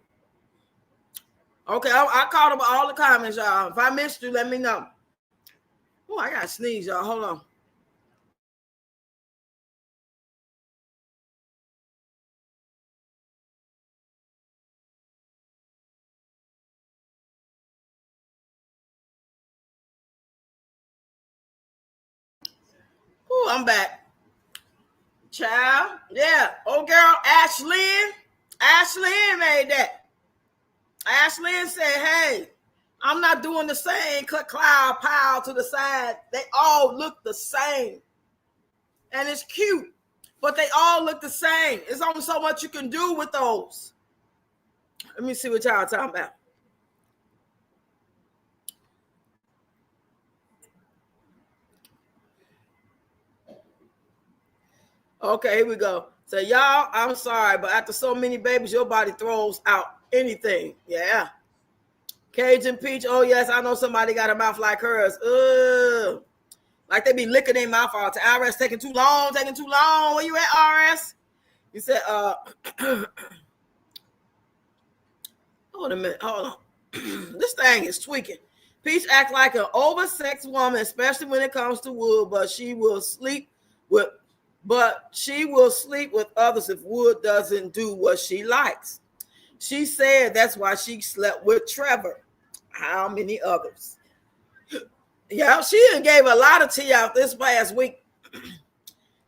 Okay, I caught up all the comments, y'all. If I missed you, let me know. Oh, I got to sneeze, y'all. Hold on. Oh, I'm back. Child. Yeah. Old girl, Ashlyn. Ashlyn made that. Ashlyn said, hey, I'm not doing the same cloud pile to the side. They all look the same. And it's cute. But they all look the same. It's only so much you can do with those. Let me see what y'all talking about. Okay, here we go. So y'all, I'm sorry, but after so many babies, your body throws out anything. Yeah. Cajun Peach, oh yes, I know somebody got a mouth like hers. Ugh. Like they be licking their mouth out. The IRS taking too long. Where you at, RS? You said, hold a minute, hold on. This thing is tweaking. Peach acts like an oversexed woman, especially when it comes to wood, but she will sleep with others if wood doesn't do what she likes. She said that's why she slept with Trevor. How many others? Yeah, she done gave a lot of tea out this past week.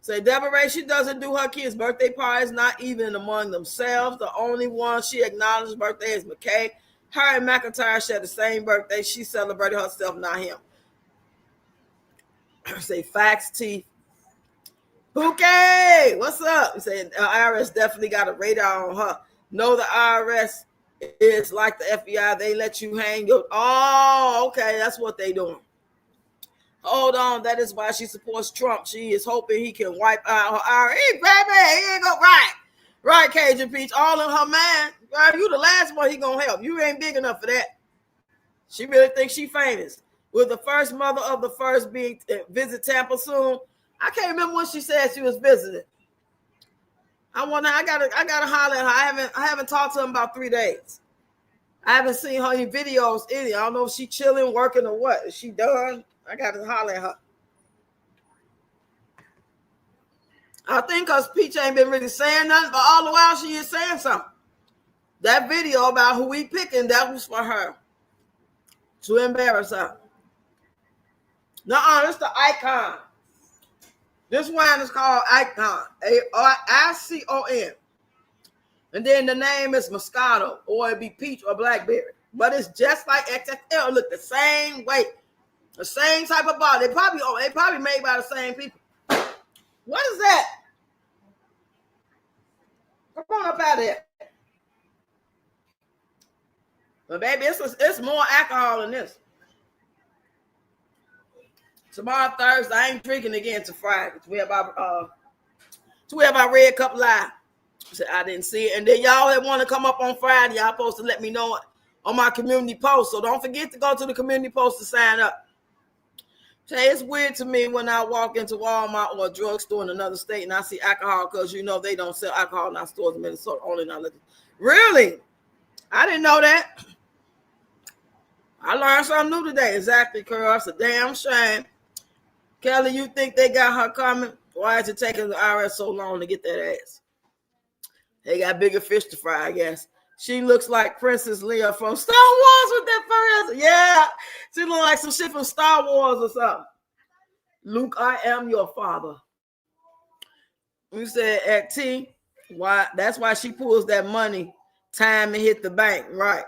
Say Deborah, she doesn't do her kids' birthday parties, not even among themselves. The only one she acknowledged birthday is McKay. Her and McIntyre share the same birthday. She celebrated herself, not him. Say facts, T. Bouquet, what's up? Say IRS definitely got a radar on her. No, the IRS is like the FBI. They let you hang your. Oh, okay, that's what they doing. Hold on, that is why she supports Trump. She is hoping he can wipe out her IRS. Hey, baby, he ain't go right, Cajun Peach. All in her mind. Girl, you the last one he gonna help. You ain't big enough for that. She really thinks she famous. With the first mother of the first being visit Tampa soon. I can't remember when she said she was visiting. I gotta holler at her. I haven't talked to her in about 3 days. I haven't seen her in videos either. I don't know if she chilling, working, or what. Is she done? I gotta holler at her. I think because Peach ain't been really saying nothing, but all the while she is saying something. That video about who we picking, that was for her. To embarrass her. Nuh-uh, it's the Icon. This wine is called Icon. Icon. And then the name is Moscato, or it'd be peach or blackberry. But it's just like XXL. Look the same way. The same type of bottle. They probably made by the same people. What is that? Come on up out of here. But baby, it's more alcohol than this. Tomorrow Thursday, I ain't drinking again till Friday. We have our Red Cup Live. So I didn't see it. And then y'all that want to come up on Friday, y'all supposed to let me know on my community post. So don't forget to go to the community post to sign up. Say, it's weird to me when I walk into Walmart or a drugstore in another state and I see alcohol, because you know they don't sell alcohol in our stores in Minnesota, only in our liquor. Really? I didn't know that. I learned something new today. Exactly, Carl. It's a damn shame. Kelly, you think they got her coming? Why is it taking the IRS so long to get that ass? They got bigger fish to fry, I guess. She looks like Princess Leia from Star Wars with that fur. Yeah, she looks like some shit from Star Wars or something. Luke, I am your father. You said at T, why? That's why she pulls that money time and hit the bank, right?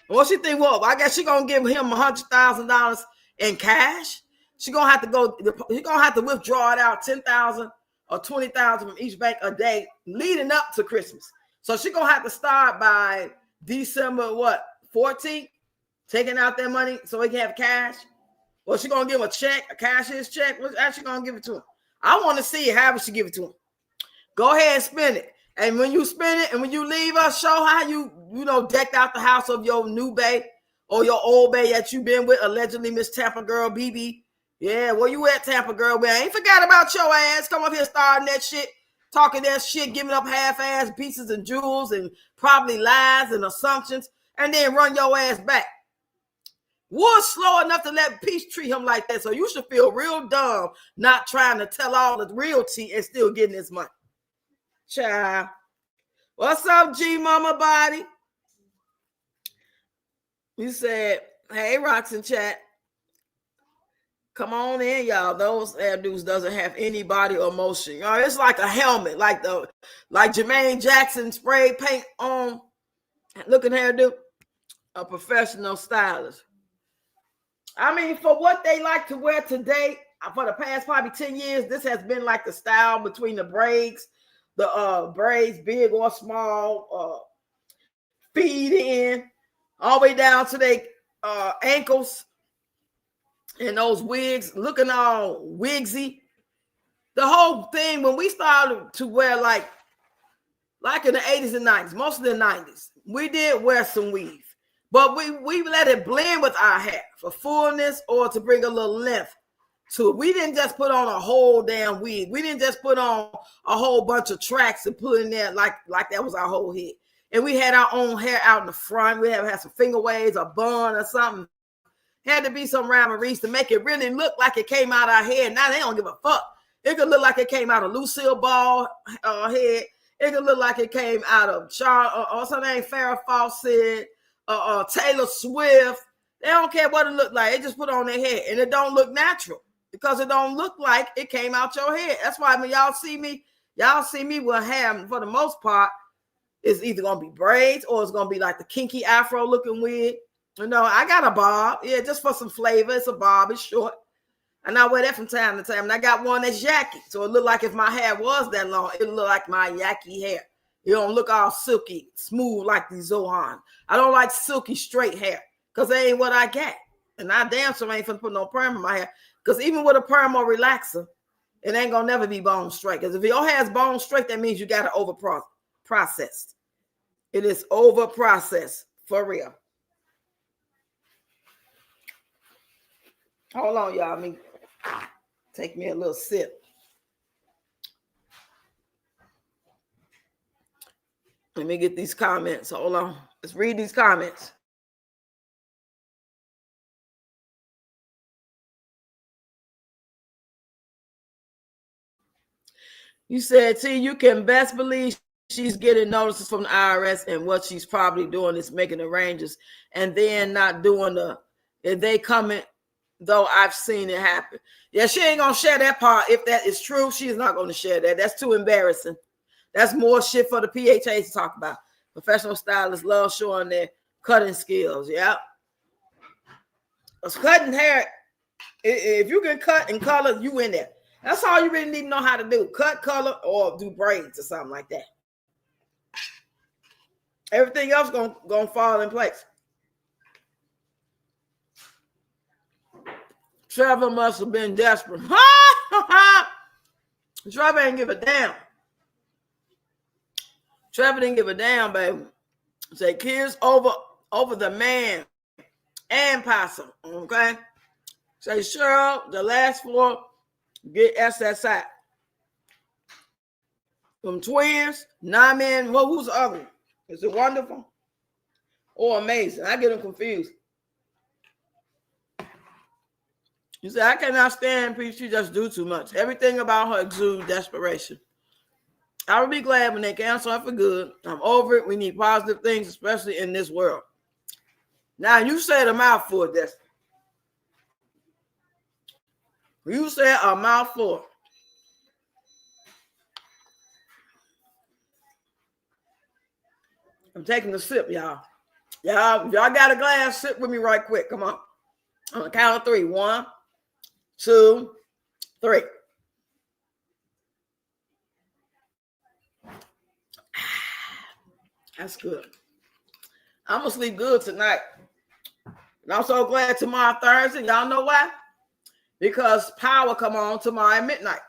And what she think? Well, I guess she gonna give him $100,000 in cash. She gonna have to go. He gonna have to withdraw it out 10,000 or 20,000 from each bank a day leading up to Christmas. So she gonna have to start by December 14th, taking out that money so he can have cash. Well, she gonna give him a check, a cashier's check. What's actually gonna give it to him? I want to see how she give it to him. Go ahead and spend it. And when you spend it and when you leave us, show how you decked out the house of your new bae or your old bae that you've been with, allegedly Miss Tampa Girl BB. Yeah, where you at, Tampa Girl? We ain't forgot about your ass. Come up here starting that shit, talking that shit, giving up half-ass pieces and jewels and probably lies and assumptions, and then run your ass back. Was slow enough to let Peach treat him like that, so you should feel real dumb not trying to tell all the real tea and still getting his money. Child. What's up, G Mama Body? You said, hey, Rocks in chat. Come on in, y'all. Those hairdos doesn't have any body or motion. Y'all, it's like a helmet, like Jermaine Jackson spray paint on looking hairdo. A professional stylist. I mean, for what they like to wear today, for the past probably 10 years, this has been like the style between the braids, big or small, feed in, all the way down to their ankles. And those wigs looking all wigsy. The whole thing, when we started to wear like in the 80s and 90s, most of the 90s, we did wear some weave. But we let it blend with our hair for fullness or to bring a little length to it. We didn't just put on a whole damn wig. We didn't just put on a whole bunch of tracks and put in there like that was our whole head. And we had our own hair out in the front. We had some finger waves, a bun or something. Had to be some rhyme and reason to make it really look like it came out our head. Now they don't give a fuck. It could look like it came out of Lucille Ball head. It could look like it came out of what's her name, Farrah Fawcett, Taylor Swift. They don't care what it looked like. They just put it on their head, and it don't look natural because it don't look like it came out your head. That's why when y'all see me with hair for the most part, it's either gonna be braids or it's gonna be like the kinky afro looking wig. I got a bob. Yeah, just for some flavor. It's a bob. It's short. And I wear that from time to time. And I got one that's yacky. So it look like if my hair was that long, it look like my yacky hair. It don't look all silky, smooth like the Zohan. I don't like silky straight hair because that ain't what I got. And I damn sure ain't finna put no perm in my hair. Because even with a perm or relaxer, it ain't gonna never be bone straight. Because if your hair's bone straight, that means you got it over processed. It is over processed for real. Hold on, y'all. Let me take me a little sip. Let me get these comments. Hold on. Let's read these comments. You said, T, you can best believe she's getting notices from the IRS, and what she's probably doing is making arrangements and then not doing if they coming. Though I've seen it happen. Yeah, she ain't gonna share that part. If that is true, she's not gonna share that. That's too embarrassing. That's more shit for the PHAs to talk about. Professional stylists love showing their cutting skills. Yeah. Cutting hair, if you can cut and color, you in there. That's all you really need to know how to do. Cut, color, or do braids or something like that. Everything else gonna fall in place. Trevor must have been desperate. Trevor ain't give a damn. Trevor didn't give a damn, baby. Say kids over over the man and possum. Okay. Say, Cheryl, the last 4 get SSI. From twins, 9 men. Well, who's the other? Is it wonderful or amazing? I get them confused. You say, I cannot stand Peach. She just do too much. Everything about her exudes desperation. I would be glad when they cancel her for good. I'm over it. We need positive things, especially in this world. Now, you said a mouthful, Destiny. You said a mouthful. I'm taking a sip, y'all. Y'all got a glass, sip with me right quick. Come on. On the count of 3. 1, 2, 3. That's good. I'm going to sleep good tonight. And I'm so glad tomorrow Thursday. Y'all know why? Because Power come on tomorrow at midnight.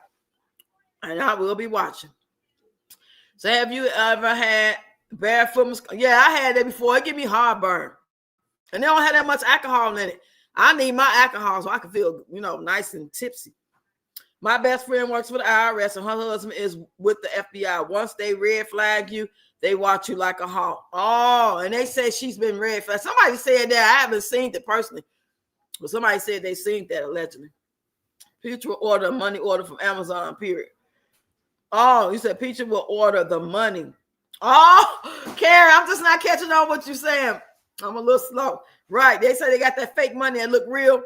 And I will be watching. So have you ever had barefoot? Yeah, I had that before. It give me heartburn. And they don't have that much alcohol in it. I need my alcohol so I can feel, nice and tipsy. My best friend works for the IRS and her husband is with the FBI. Once they red flag you, they watch you like a hawk. Oh, and they say she's been red flagged. Somebody said that. I haven't seen it personally. But somebody said they seen that allegedly. Peach will order a money order from Amazon, period. Oh, you said Peach will order the money. Oh, Karen, I'm just not catching on what you're saying. I'm a little slow. Right. They say they got that fake money that look real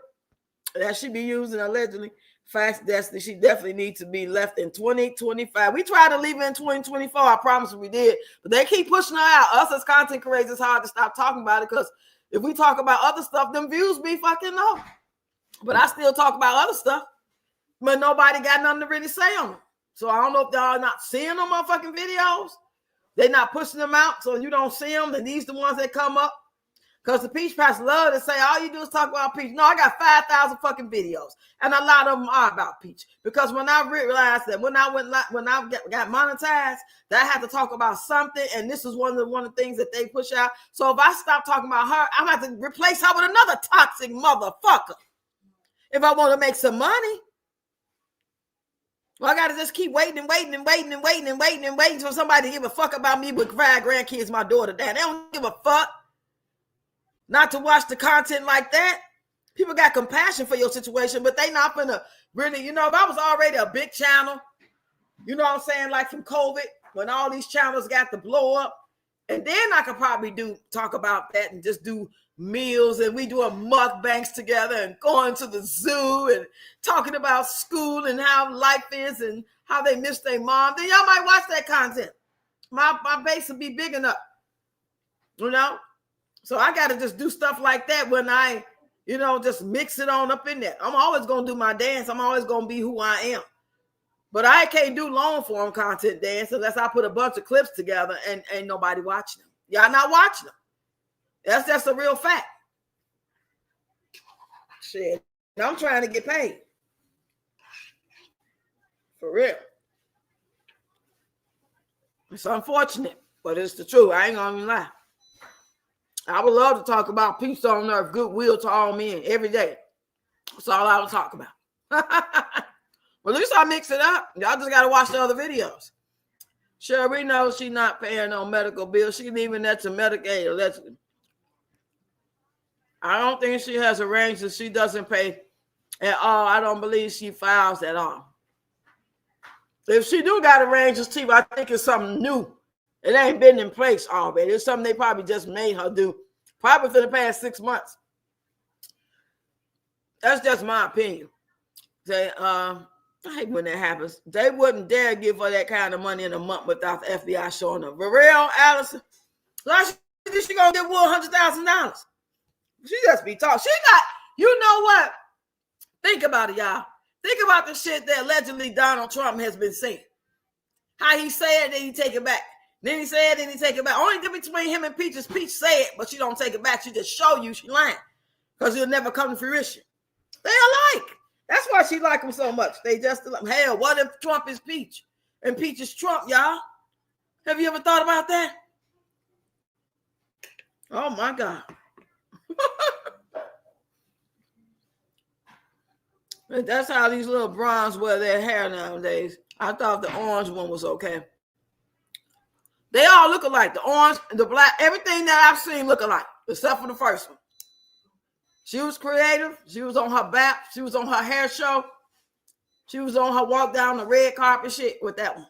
that she be using allegedly. Facts, Destiny, she definitely needs to be left in 2025. We tried to leave her in 2024. I promise we did. But they keep pushing her out. Us as content creators, it's hard to stop talking about it because if we talk about other stuff, them views be fucking low. But I still talk about other stuff. But nobody got nothing to really say on it. So I don't know if y'all not seeing them motherfucking videos. They're not pushing them out, so you don't see them. And these the ones that come up. Because the Peach Pass love to say, all you do is talk about Peach. No, I got 5,000 fucking videos. And a lot of them are about Peach. Because when I realized that when I got monetized, that I had to talk about something. And this is one of the things that they push out. So if I stop talking about her, I'm going to have to replace her with another toxic motherfucker. If I want to make some money. Well, I got to just keep waiting for somebody to give a fuck about me with 5 grandkids, my daughter. Damn, they don't give a fuck. Not to watch the content like that. People got compassion for your situation, but they not gonna really, if I was already a big channel, you know what I'm saying, like from COVID, when all these channels got to blow up, and then I could probably talk about that and just do meals and we doing mukbangs together and going to the zoo and talking about school and how life is and how they miss their mom. Then y'all might watch that content. My base will be big enough, So I got to just do stuff like that when I, just mix it on up in there. I'm always going to do my dance. I'm always going to be who I am. But I can't do long form content dance unless I put a bunch of clips together and ain't nobody watching them. Y'all not watching them. That's just a real fact. Shit. I'm trying to get paid. For real. It's unfortunate, but it's the truth. I ain't going to lie. I would love to talk about peace on earth, goodwill to all men every day. That's all I would talk about. Well, at least I mix it up. Y'all just got to watch the other videos. Sure, we know she's not paying no medical bills. She's leaving that to Medicaid, allegedly. I don't think she has arrangements. She doesn't pay at all. I don't believe she files at all. If she do got arrangements, T, I think it's something new. It ain't been in place already. It's something they probably just made her do, probably for the past 6 months. That's just my opinion. I hate when that happens. They wouldn't dare give her that kind of money in a month without the FBI showing up. For real, Allison? She gonna get $100,000. She just be talking. She got, you know what? Think about it, y'all. Think about the shit that allegedly Donald Trump has been saying. How he said it, then he take it back. Then he said it, then he take it back. Only difference between him and Peach is Peach say it, but she don't take it back. She just show you she lying. Because it'll never come to fruition. They alike. That's why she like him so much. They just, hell, what if Trump is Peach? And Peach is Trump, y'all? Have you ever thought about that? Oh my God. That's how these little bronze wear their hair nowadays. I thought the orange one was okay. They all look alike. The orange, the black, everything that I've seen look alike, except for the first one. She was creative. She was on her back. She was on her hair show. She was on her walk down the red carpet shit with that one.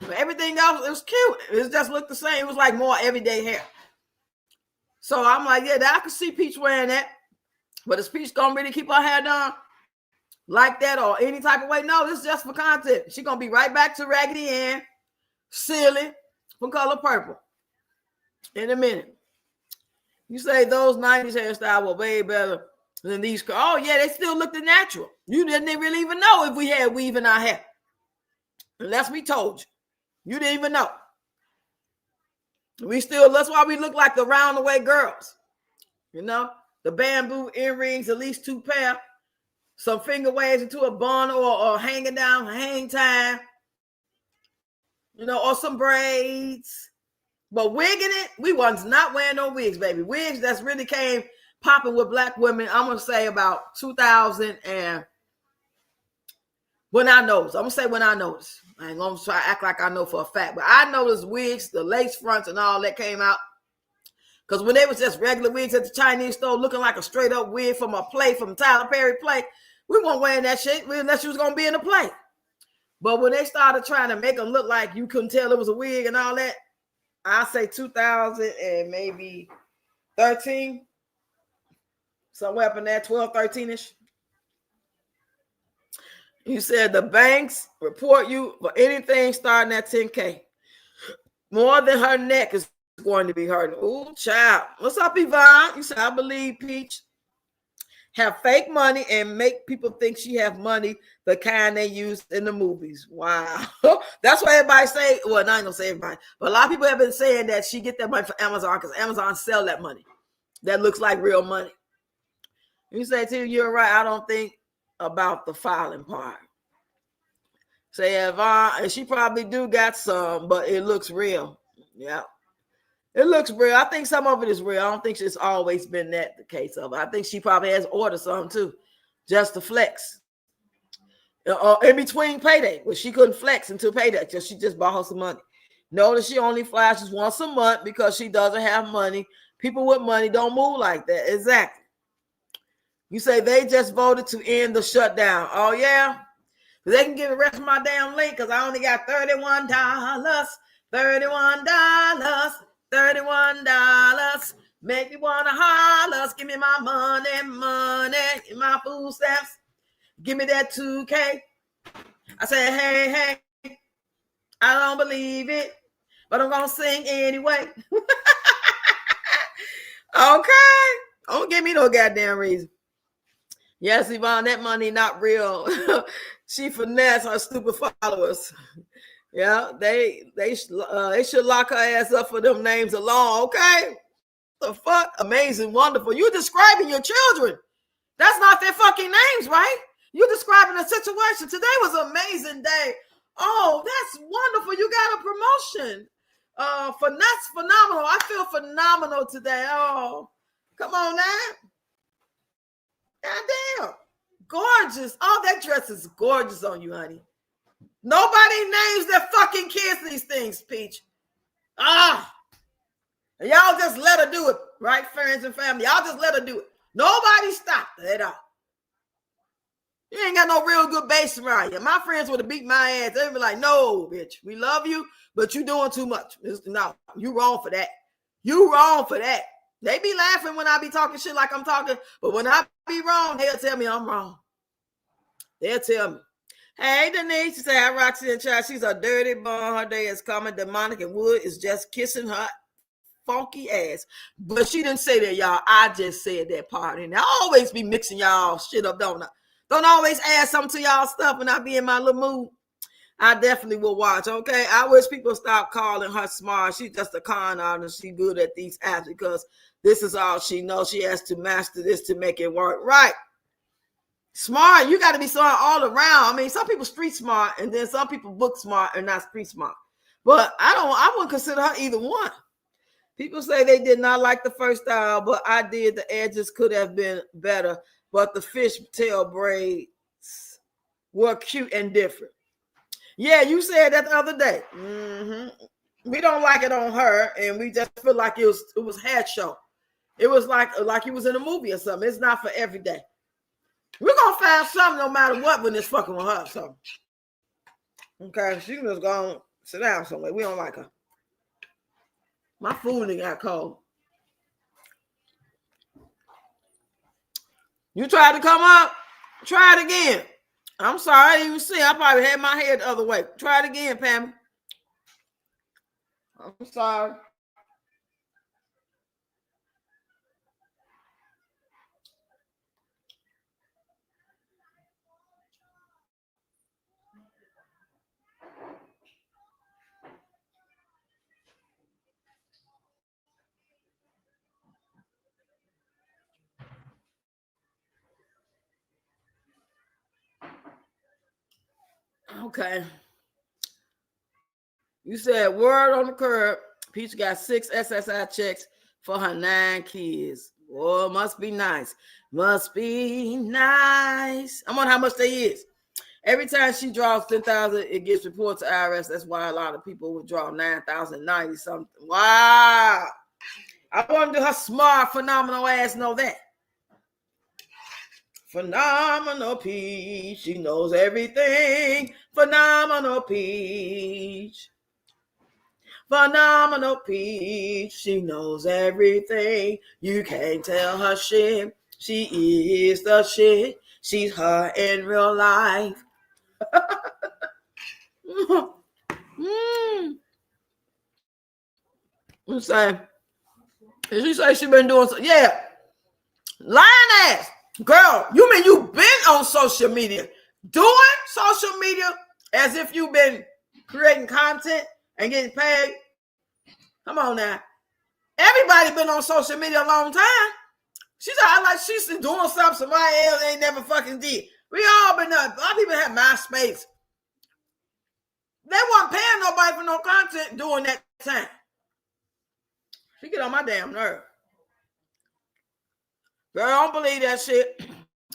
But everything else, it was cute. It just looked the same. It was like more everyday hair. So I'm like, yeah, I could see Peach wearing that. But is Peach going to really keep her hair done like that or any type of way? No, this is just for content. She's going to be right back to Raggedy Ann, silly, from Color Purple in a minute. You say those 90s hairstyles were way better than these. Oh, yeah, they still looked natural. You didn't really even know if we had weave in our hair. Unless we told you. You didn't even know. That's why we look like the round the way girls. You know, the bamboo earrings, at least 2 pair, some finger waves into a bun or hanging down, hang time, you know, or some braids. But wigging it, we was not wearing no wigs, baby. Wigs that's really came popping with black women, I'm going to say about 2000 and when I noticed. I'm going to say when I noticed. I ain't going to try to act like I know for a fact. But I noticed wigs, the lace fronts and all that came out. Because when they was just regular wigs at the Chinese store looking like a straight up wig from a play, from Tyler Perry play, we weren't wearing that shit unless you was going to be in the play. But when they started trying to make them look like you couldn't tell it was a wig and all that, I say 2000 and maybe 13. Somewhere up in there, 12, 13-ish. You said the banks report you for anything starting at 10K. More than her neck is going to be hurting. Ooh, child. What's up, Yvonne? You said, I believe Peach have fake money and make people think she have money, the kind they use in the movies. Wow. That's why everybody say, well, not going to say everybody, but a lot of people have been saying that she get that money from Amazon because Amazon sell that money. That looks like real money. You say, too, you're right. I don't think about the filing part. Say Yvonne, and she probably do got some, but it looks real. Yeah. It looks real. I think some of it is real. I don't think it's always been that the case of it. I think she probably has ordered some too, just to flex. In between payday, where she couldn't flex until payday, because she just bought her some money. Notice she only flashes once a month because she doesn't have money. People with money don't move like that. Exactly. You say they just voted to end the shutdown. Oh, yeah? They can give the rest of my damn link because I only got $31. $31. $31. Make me want to holler. Give me my money, my food stamps. Give me that 2K. I say, hey, I don't believe it, but I'm going to sing anyway. Okay. Don't give me no goddamn reason. Yes, Yvonne, that money not real. She finesse her stupid followers. Yeah, they should lock her ass up for them names alone, okay? The fuck? Amazing, wonderful. You're describing your children. That's not their fucking names, right? You're describing a situation. Today was an amazing day. Oh, that's wonderful. You got a promotion. That's phenomenal. I feel phenomenal today. Oh, come on now. Goddamn. Gorgeous. Oh, that dress is gorgeous on you, honey. Nobody names their fucking kids these things, Peach. Y'all just let her do it, right? Friends and family. Y'all just let her do it. Nobody stopped her at all. You ain't got no real good base around you. My friends would have beat my ass. They'd be like, no, bitch, we love you, but you doing too much. No, you wrong for that. You wrong for that. They be laughing when I be talking shit like I'm talking, but when I be wrong, they'll tell me I'm wrong. They'll tell me. Hey, Denise, she said, hi, Roxy and Child. She's a dirty bone. Her day is coming. Demonic and Wood is just kissing her funky ass. But she didn't say that, y'all. I just said that part. And I always be mixing y'all shit up, don't I? Don't always add something to y'all stuff when I be in my little mood. I definitely will watch, okay? I wish people stop calling her smart. She's just a con artist. She's good at these apps because this is all she knows. She has to master this to make it work. Right. Smart, you got to be smart all around. I mean, some people street smart, and then some people book smart and not street smart. But I wouldn't consider her either one. People say they did not like the first style, but I did. The edges could have been better, but the fishtail braids were cute and different. Yeah, you said that the other day. We don't like it on her, and we just feel like it was head show. It was like it was in a movie or something. It's not for every day. We're gonna find something no matter what when it's fucking with her. So, okay, she just gonna sit down somewhere. We don't like her. My food got cold. You tried to come up? Try it again. I'm sorry, I didn't even see. I probably had my head the other way. Try it again, Pam. I'm sorry. Okay. You said word on the curb. Peach got 6 SSI checks for her 9 kids. Oh, must be nice. Must be nice. I wonder how much they is. Every time she draws 10,000, it gets reported to IRS. That's why a lot of people withdraw 9,090 something. Wow. I wonder her smart, phenomenal ass know that. Phenomenal Peach. She knows everything. Phenomenal Peach. Phenomenal Peach. She knows everything. You can't tell her shit. She is the shit. She's her in real life. I'm saying, did she say she been doing so? Yeah. Lying ass. Girl, you mean you been on social media, doing social media as if you've been creating content and getting paid? Come on now. Everybody been on social media a long time. She's like she's doing something somebody else ain't never fucking did. We all been up. A lot of people have MySpace. They weren't paying nobody for no content during that time. She get on my damn nerve. Girl, I don't believe that shit.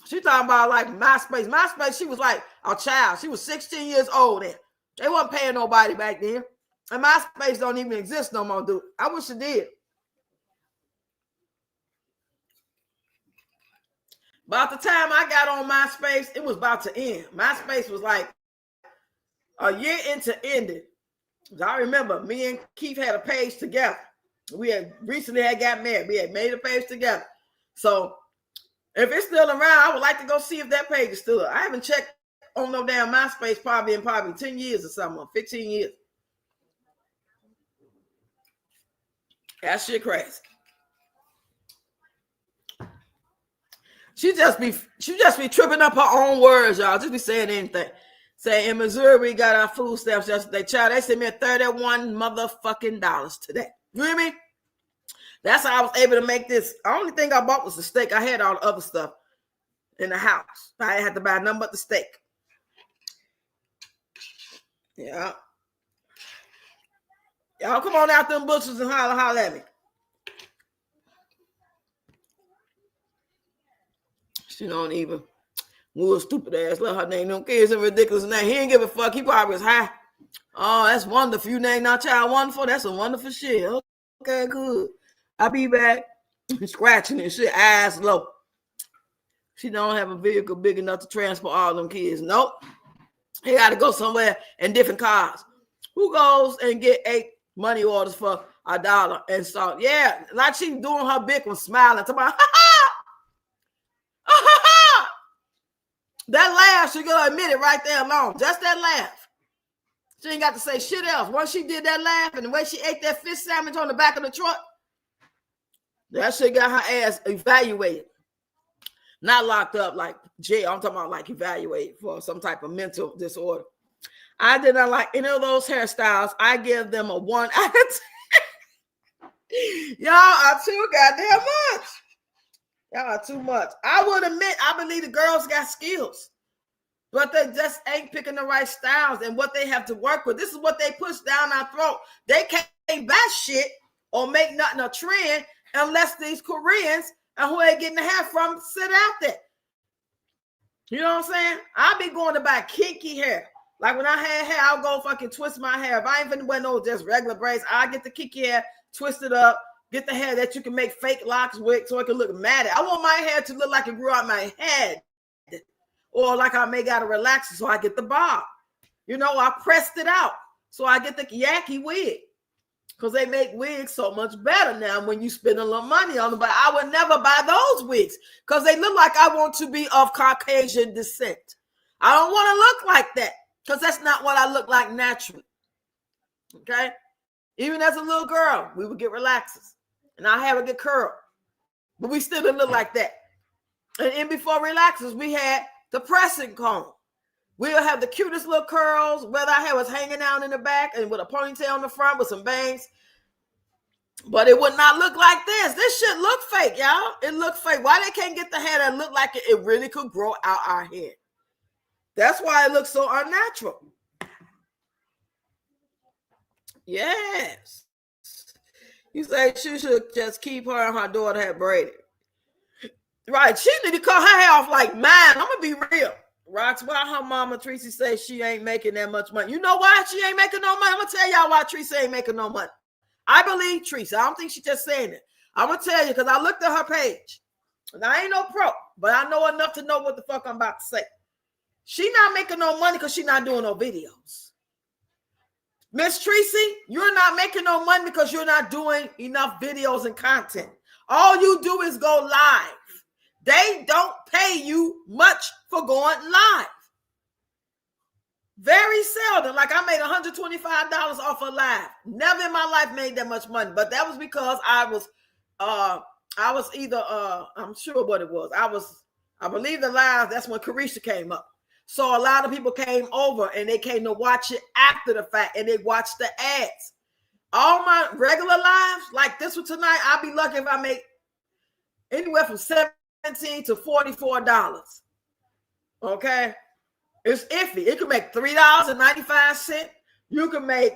She talking about like MySpace. MySpace, she was like a child. She was 16 years old then. They wasn't paying nobody back then. And MySpace don't even exist no more, dude. I wish it did. About the time I got on MySpace, it was about to end. MySpace was like a year into ending. I remember me and Keith had a page together. We had recently got married. We had made a page together. So if it's still around, I would like to go see if that page is still up. I haven't checked on no damn MySpace probably in 10 years or something, or 15 years. That shit crazy. She just be tripping up her own words, y'all. Just be saying anything. Say in Missouri, we got our food stamps yesterday. Child, they sent me $31 motherfucking dollars today. You hear me? That's how I was able to make this. The only thing I bought was the steak. I had all the other stuff in the house. I didn't have to buy nothing but the steak. Yeah. Y'all come on out them butchers and holler at me. She don't even move stupid ass. Let her name them kids and ridiculous name. He ain't give a fuck. He probably was high. Oh, that's wonderful. You name not child wonderful. That's a wonderful shit. Okay, good. I'll be back. Scratching and shit, eyes low. She don't have a vehicle big enough to transport all them kids. Nope. He got to go somewhere in different cars. Who goes and get 8 money orders for $1 and so yeah, like she doing her big one, smiling, talking about that laugh, she gonna admit it right there alone. Just that laugh. She ain't got to say shit else. Once she did that laugh and the way she ate that fish sandwich on the back of the truck, that shit got her ass evaluated. Not locked up like jail. I'm talking about like evaluated for some type of mental disorder. I did not like any of those hairstyles. I give them a 1 out of 10. Y'all are too goddamn much. Y'all are too much. I would admit, I believe the girls got skills, but they just ain't picking the right styles and what they have to work with. This is what they push down our throat. They can't buy shit or make nothing a trend unless these Koreans and who they getting the hair from sit out there. You know what I'm saying? I'll be going to buy kinky hair. Like when I had hair, I'll go fucking twist my hair. If I ain't finna wear no just regular braids, I'll get the kinky hair, twist it up, get the hair that you can make fake locks with so it can look matted. I want my hair to look like it grew out my head. Or like I make out a relaxer so I get the bob. You know, I pressed it out so I get the Yaki wig. Because they make wigs so much better now when you spend a little money on them. But I would never buy those wigs because they look like I want to be of Caucasian descent. I don't want to look like that because that's not what I look like naturally. Okay? Even as a little girl, we would get relaxers. And our hair would get curled. But we still didn't look like that. And before relaxers, we had the pressing comb. We'll have the cutest little curls, whether our hair was hanging down in the back and with a ponytail on the front with some bangs. But it would not look like this. This shit look fake, y'all. It look fake. Why they can't get the hair that look like it really could grow out our head? That's why it looks so unnatural. Yes. You say she should just keep her and her daughter hair braided. Right. She need to cut her hair off like mine. I'm going to be real. Rox, why her mama Tracy says she ain't making that much money? You know why she ain't making no money? I'm going to tell y'all why Tracy ain't making no money. I believe Tracy. I don't think she's just saying it. I'm going to tell you because I looked at her page. And I ain't no pro, but I know enough to know what the fuck I'm about to say. She not making no money because she not doing no videos. Miss Tracy, you're not making no money because you're not doing enough videos and content. All you do is go live. They don't pay you much for going live. Very seldom. Like I made $125 off a live. Never in my life made that much money. But that was because I was either I'm sure what it was. I believe the live, that's when Carisha came up. So a lot of people came over and they came to watch it after the fact and they watched the ads. All my regular lives, like this one tonight, I'll be lucky if I make anywhere from $17 to $44. Okay? It's iffy. It could make $3.95. You can make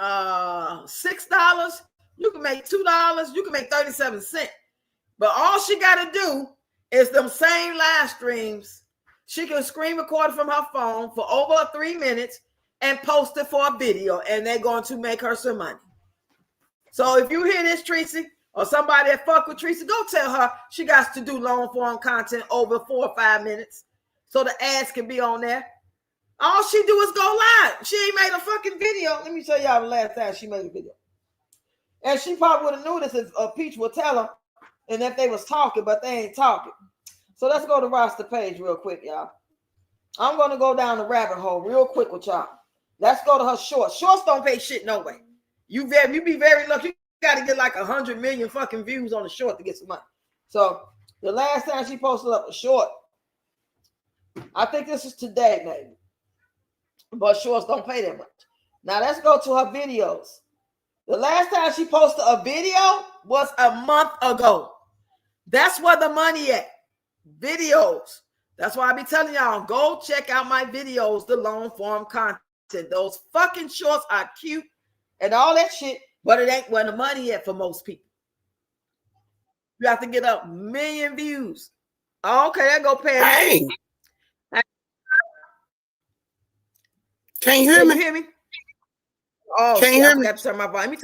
$6. You can make $2. You can make 37 cents. But all she got to do is them same live streams. She can screen record from her phone for over 3 minutes and post it for a video, and they're going to make her some money. So if you hear this, Tracy, or somebody that fuck with Tracy, go tell her she got to do long form content over 4 or 5 minutes so the ads can be on there. All she do is go live. She ain't made a fucking video. Let me show y'all the last time she made a video. And she probably would have knew this if Peach would tell her and if they was talking, but they ain't talking. So let's go to roster page real quick, y'all. I'm going to go down the rabbit hole real quick with y'all. Let's go to her shorts. Shorts don't pay shit no way. You be very lucky. You got to get like 100 million fucking views on the short to get some money. So the last time she posted up a short, I think this is today, maybe. But shorts don't pay that much. Now let's go to her videos. The last time she posted a video was a month ago. That's where the money at. Videos. That's why I be telling y'all, go check out my videos, the long form content. Those fucking shorts are cute and all that shit, but it ain't where the money at for most people. You have to get up 1 million views. Oh, okay, there go Pam. Hey. Can you hear me? You hear me? Oh, can you hear me? I forgot to turn my volume.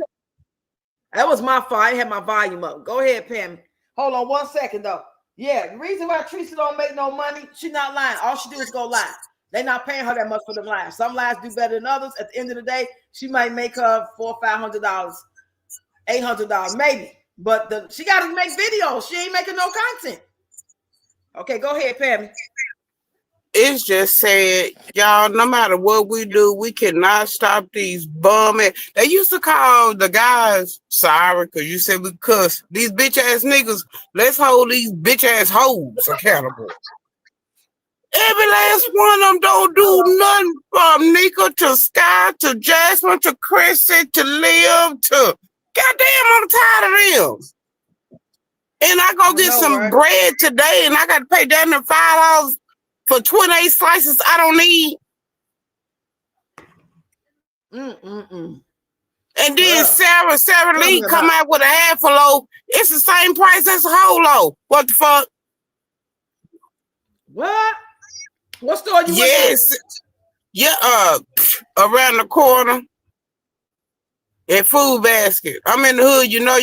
That was my fault. I had my volume up. Go ahead, Pam. Hold on 1 second, though. Yeah, the reason why Teresa don't make no money, she not lying. All she do is go live. They're not paying her that much for them lives. Some lives do better than others. At the end of the day, she might make her $400 or $500, $800, maybe. But she got to make videos. She ain't making no content. Okay, go ahead, Pam. It's just said, y'all, no matter what we do, we cannot stop these bumming. They used to call the guys, sorry, because you said we cuss, these bitch ass niggas, let's hold these bitch ass hoes accountable. Every last one of them don't do nothing from Nika to Sky to Jasmine to Chrissy to Liv to, goddamn, I'm tired of them. And I go get some bread today and I got to pay down to $5 for 28 slices I don't need. And then Sarah Tell Lee me come about out with a half a loaf. It's the same price as a whole loaf. What the fuck? what? What store you went to? Yes. Yeah, around the corner at Food Basket. I'm in the hood, you know.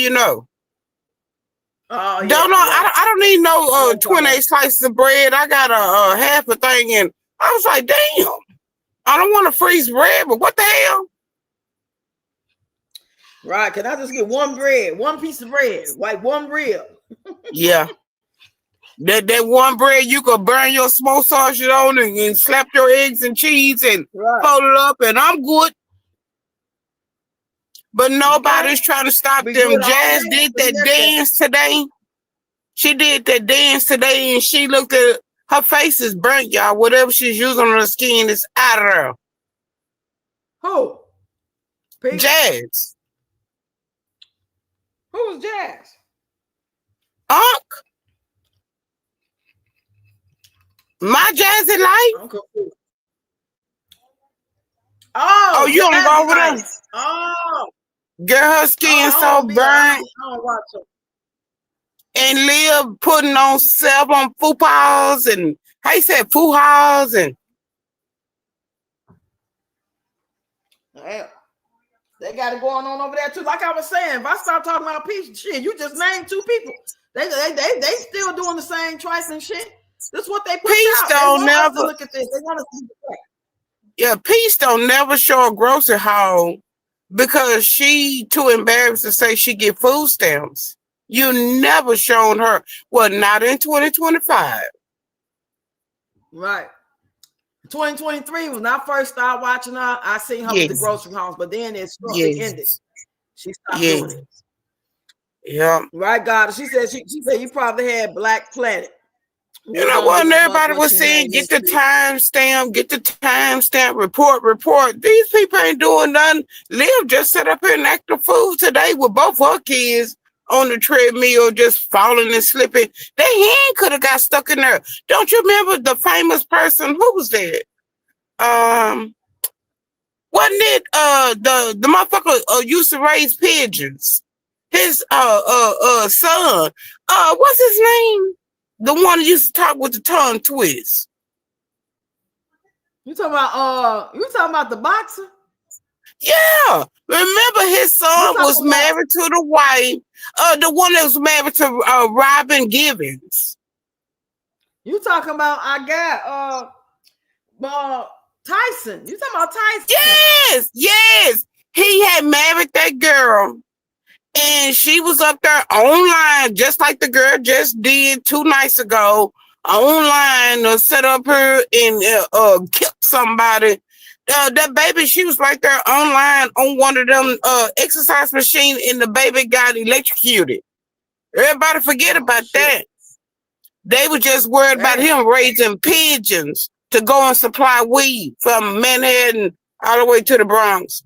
Oh yeah, Don't know. right. I don't need no No 28 problem. slices of bread. I got a half a thing, and I was like, damn. I don't want to freeze bread, but what the hell? Right. Can I just get one piece of bread, like one rib? Yeah. That one bread you could burn your smoked sausage on and slap your eggs and cheese and Right. fold it up, and I'm good. But nobody's Okay. trying to stop Be them. good all Jazz day. did for the that next day. dance today. She did that dance today, and she looked at her face is burnt, y'all. Whatever she's using on her skin is out of there. Who? Pete? Jazz. Who was Jazz? Unc. My Jazzy life. I'm confused. Oh, You don't go over there? Life. Oh, Girl, her skin I so don't be. I burnt. don't watch her. And live putting on 7 faux and how you said foo-haws and Damn. They got it going on over there too. Like I was saying, if I start talking about peace, shit, you just named 2 people. They still doing the same trifling shit. This is what they push Peace out. don't They want us never. to look at this. They want us to look at that. Yeah, Peace don't never show a grocery haul because she too embarrassed to say she get food stamps. You never shown her. Well, not in 2025. Right. 2023 when I first started watching her, I seen her with the Yes. grocery hauls, but then it shortly ended. Yes. She stopped doing Yes. it. Yeah. Right, God. She said you probably had Black Planet. You know what? Everybody was saying, get the timestamp, report. These people ain't doing nothing. Liv just set up here and acted fool today with both her kids on the treadmill, just falling and slipping. Their hand could have got stuck in there. Don't you remember the famous person? Who was that? Wasn't it the motherfucker used to raise pigeons? His son. What's his name? The one that used to talk with the tongue twist. You talking about the boxer? Yeah. Remember his son was married to the wife, the one that was married to Robin Givens. You talking about Tyson. You talking about Tyson? Yes. He had married that girl. And she was up there online, just like the girl just did 2 nights ago, online, set up her and killed somebody. That baby, she was right there online on one of them exercise machines, and the baby got electrocuted. Everybody forget about that. They were just worried about him raising pigeons to go and supply weed from Manhattan all the way to the Bronx.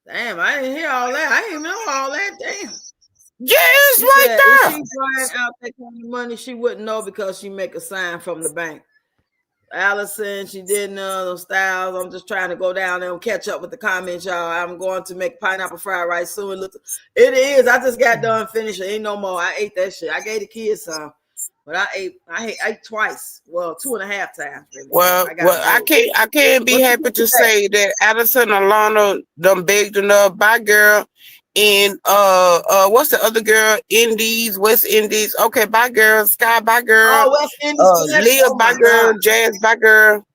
Damn, I didn't hear all that. I didn't know all that. Damn. Yes, right there. If she trying out that kind of money, she wouldn't know because she make a sign from the bank. Allison, she did those styles. I'm just trying to go down there and catch up with the comments, y'all. I'm going to make pineapple fried rice soon. It is. I just got done finishing. Ain't no more. I ate that shit. I gave the kids some. But I ate twice. Well, 2.5 times. Really. Well, I can't be happy to say that Addison and Alana done begged enough. Bye, girl. And what's the other girl? West Indies. Okay, bye, girl. Sky, bye, girl. Oh, West Indies. Leah, bye, girl. Jazz, bye, girl.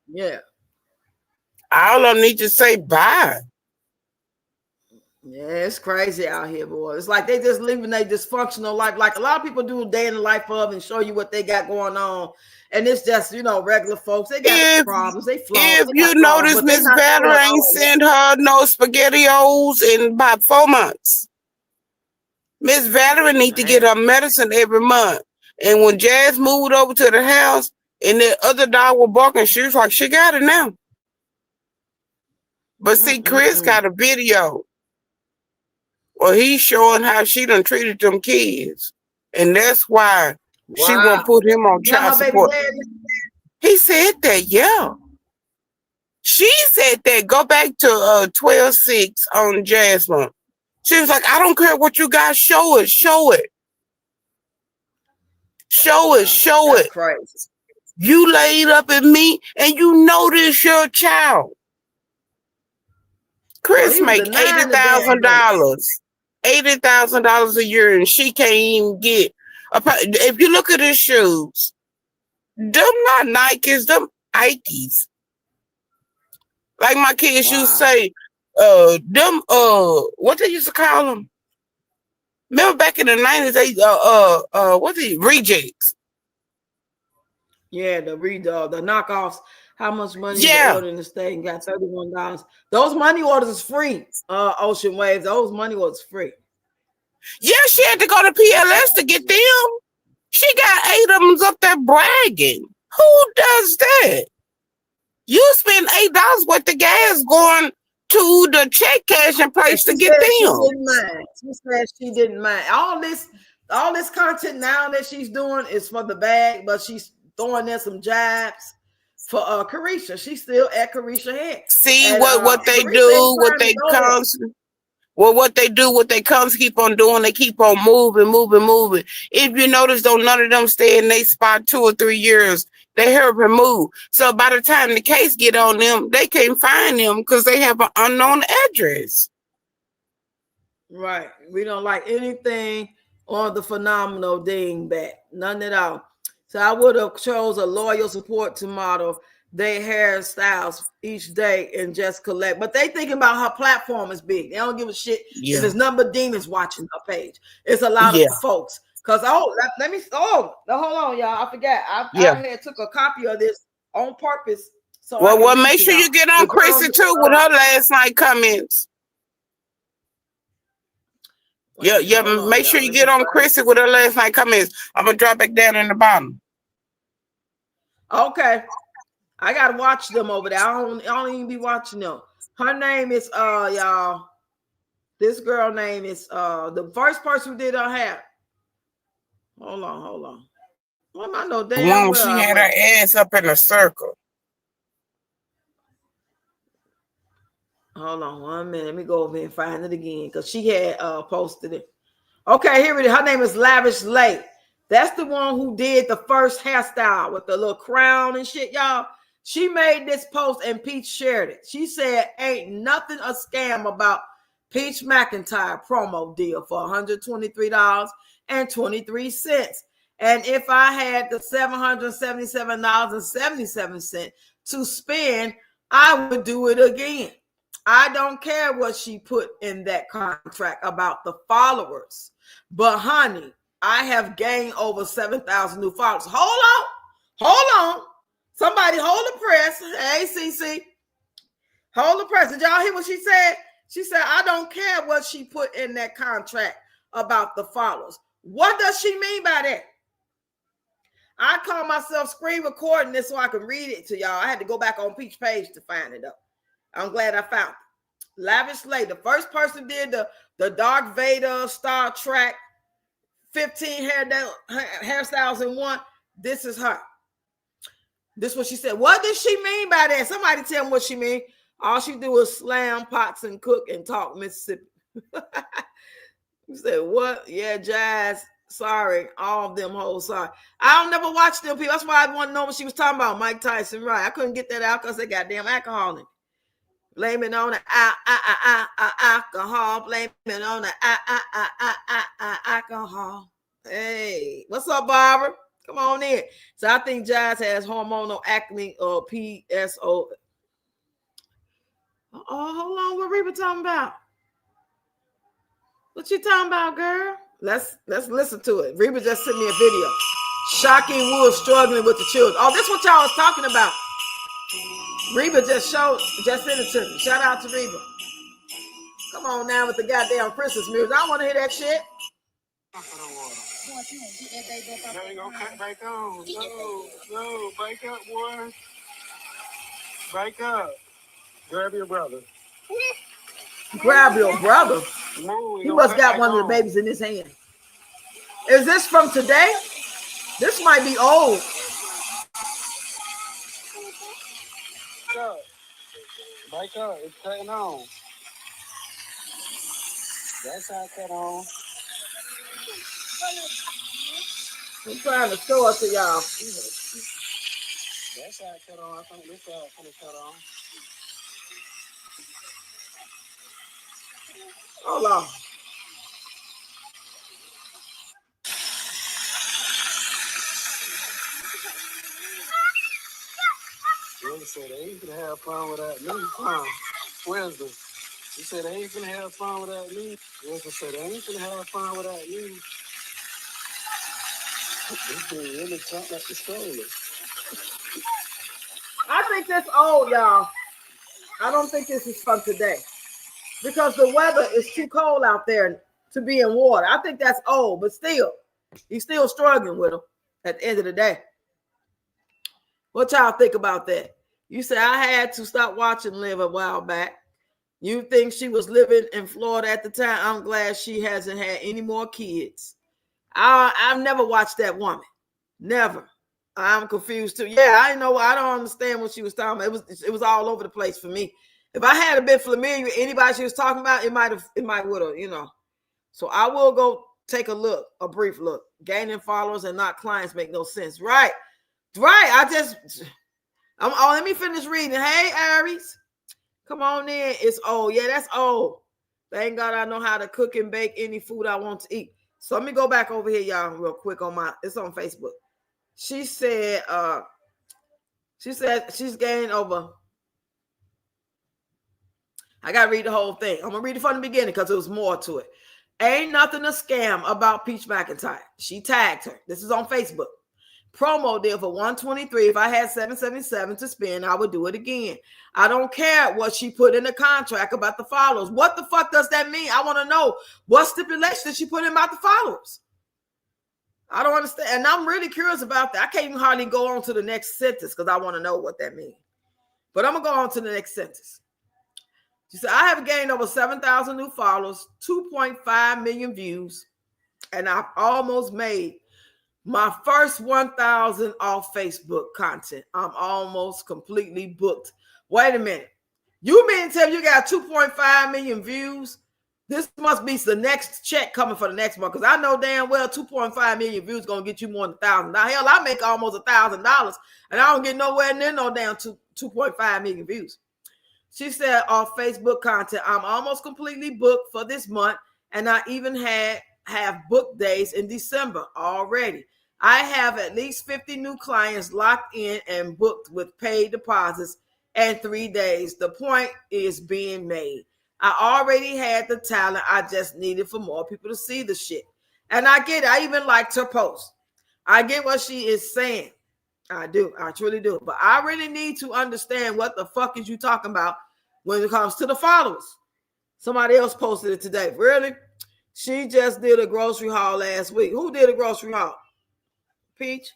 Yeah. All of them need to say bye. Yeah, it's crazy out here, boy. It's like they just living a dysfunctional life. Like a lot of people do a day in the life of and show you what they got going on. And it's just, regular folks. They got problems. They flaws. If you notice, Miss Valerie ain't sent her no SpaghettiOs in about 4 months. Miss Valerie need to get her medicine every month. And when Jazz moved over to the house and the other dog was barking, she was like, she got it now. But see, Chris got a video. Well, he's showing how she done treated them kids. And that's why she won't put him on child support. He said that, yeah. She said that go back to 12-6 on Jasmine. She was like, I don't care what you guys show it. Show it. Show it. Show That's it. crazy. You laid up at me and you know this your child. Chris Well, make $80,000. $80,000 a year and she can't even get if you look at his shoes, them not Nikes, them Ikes. Like my kids used to say, them what they used to call them. Remember back in the 90s, they what's it, rejects. Yeah, the knockoffs. How much money Yeah. you ordered in the state and got $31? Those money orders is free. Ocean Waves, those money orders free. Yeah, she had to go to PLS to get them. She got 8 of them up there bragging. Who does that? You spend $8 worth of gas going to the check cashing place to get them. She didn't mind. She said she didn't mind. All this content now that she's doing is for the bag, but she's throwing in some jabs for Carisha. She's still at Carisha head. See and, what they Carisha do, what they comes. Well, what they do, what they comes keep on doing, they keep on moving. If you notice, though, none of them stay in their spot 2 or 3 years. They help and move. So by the time the case get on them, they can't find them because they have an unknown address. Right. We don't like anything on the phenomenal dingbat. None at all. So I would have chose a loyal support to model their hairstyles each day and just collect. But they thinking about her platform is big. They don't give a shit if there's nothing but demons watching her page. It's a lot of folks. Cause hold on, y'all. I forgot. I took a copy of this on purpose. So well, make sure you get on Chrissy too with her last night comments. Make sure you get on Chrissy with her last night comments. I'm gonna drop it down in the bottom. Okay. I gotta watch them over there. I don't even be watching them. Her name is y'all. This girl name is the first person who did her hair. Hold on. Well, I know damn well she had her ass up in a circle. Hold on 1 minute. Let me go over and find it again because she had posted it. Okay, here it is. Her name is Lavish Lake. That's the one who did the first hairstyle with the little crown and shit, y'all. She made this post and Peach shared it. She said, ain't nothing a scam about Peach McIntyre promo deal for $123.23. And if I had the $777.77 to spend, I would do it again. I don't care what she put in that contract about the followers. But honey, I have gained over 7,000 new followers. Hold on. Somebody hold the press. Hey, CC. Hold the press. Did y'all hear what she said? She said, I don't care what she put in that contract about the followers. What does she mean by that? I call myself screen recording this so I can read it to y'all. I had to go back on Peach page to find it up. I'm glad I found it. Lavish Slay, the first person did the Darth Vader Star Trek 15 hairstyles in one. This is her. This is what she said. What does she mean by that? Somebody tell me what she mean. All she do is slam pots and cook and talk Mississippi. You said what? Yeah, Jazz. Sorry, all of them hoes. Sorry, I don't never watch them people. That's why I want to know what she was talking about. Mike Tyson, right? I couldn't get that out because they got damn alcohol in it. Blame it on the alcohol. Blame it on the alcohol. Hey, what's up, Barbara? Come on in. So I think Jazz has hormonal acne or PSO. Oh, hold on. What Reba talking about? What you talking about, girl? Let's listen to it. Reba just sent me a video. Shocking Wood struggling with the children. Oh, this what y'all was talking about. Reba just sent it to me. Shout out to Reba. Come on now with the goddamn Christmas music. I don't want to hear that shit. Now we gonna cut back on. No, break up, boy. Break up. Grab your brother. Grab your brother. No, he must got one of the babies in his hand. Is this from today? This might be old. Bike up. It's cutting on. That's how it cut on. I'm trying to show it to y'all. That's how it cut on. I think this side finna cut on. Hold on. Willie said they ain't gonna have fun without me. Wisdom. He said they ain't gonna have fun without me. Wisdom said they ain't gonna have fun without you. This dude really talk like the stroller. I think that's old, y'all. I don't think this is from today because the weather is too cold out there to be in water. I think that's old, but still, he's still struggling with them at the end of the day. What y'all think about that? You say I had to stop watching Liv a while back. You think she was living in Florida at the time? I'm glad she hasn't had any more kids. I've never watched that woman. Never. I'm confused too. Yeah, I know. I don't understand what she was talking about. It was all over the place for me. If I had been familiar with anybody she was talking about, it might would have, you know. So I will go take a look, a brief look. Gaining followers and not clients make no sense. Right. Let me finish reading. Hey, Aries. Come on in. It's old. Yeah, that's old. Thank God I know how to cook and bake any food I want to eat. So let me go back over here, y'all, real quick it's on Facebook. She said she's gained over. I gotta read the whole thing. I'm gonna read it from the beginning because there was more to it. Ain't nothing a scam about Peach McIntyre. She tagged her. This is on Facebook. Promo deal for $123. If I had $777 to spend, I would do it again. I don't care what she put in the contract about the followers. What the fuck does that mean? I want to know what stipulation did she put in about the followers? I don't understand. And I'm really curious about that. I can't even hardly go on to the next sentence because I want to know what that means. But I'm going to go on to the next sentence. She said, I have gained over 7,000 new followers, 2.5 million views, and I've almost made my first 1,000 off Facebook content. I'm almost completely booked. Wait a minute. You mean to tell me you got 2.5 million views? This must be the next check coming for the next month because I know damn well 2.5 million views going to get you more than $1,000. Now, hell, I make almost $1,000 and I don't get nowhere near no damn 2.5 million views. She said off Facebook content, I'm almost completely booked for this month and I even have book days in December already. I have at least 50 new clients locked in and booked with paid deposits and 3 days. The point is being made. I already had the talent. I just needed for more people to see the shit. And I get it. I even liked her post. I get what she is saying. I do. I truly do. But I really need to understand what the fuck is you talking about when it comes to the followers. Somebody else posted it today. Really? She just did a grocery haul last week. Who did a grocery haul? Peach.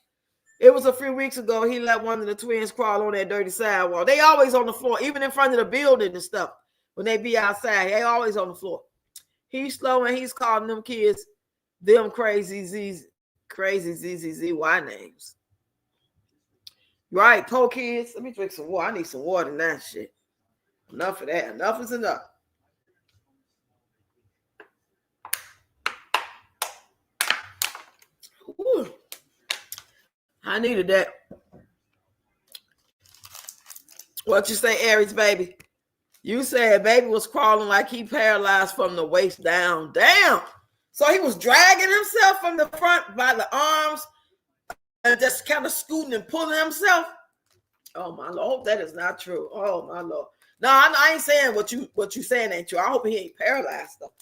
It was a few weeks ago. He let one of the twins crawl on that dirty sidewalk. They always on the floor, even in front of the building and stuff. When they be outside, they always on the floor. He's slow and he's calling them kids them crazy ZZZY names. Right, poor kids. Let me drink some water. I need some water in that shit. Enough of that. Enough is enough. Ooh. I needed that. What you say, Aries, baby? You said baby was crawling like he paralyzed from the waist down. Damn. So he was dragging himself from the front by the arms and just kind of scooting and pulling himself. Oh, my Lord. I hope that is not true. Oh, my Lord. No, I ain't saying what you saying ain't true. I hope he ain't paralyzed, though.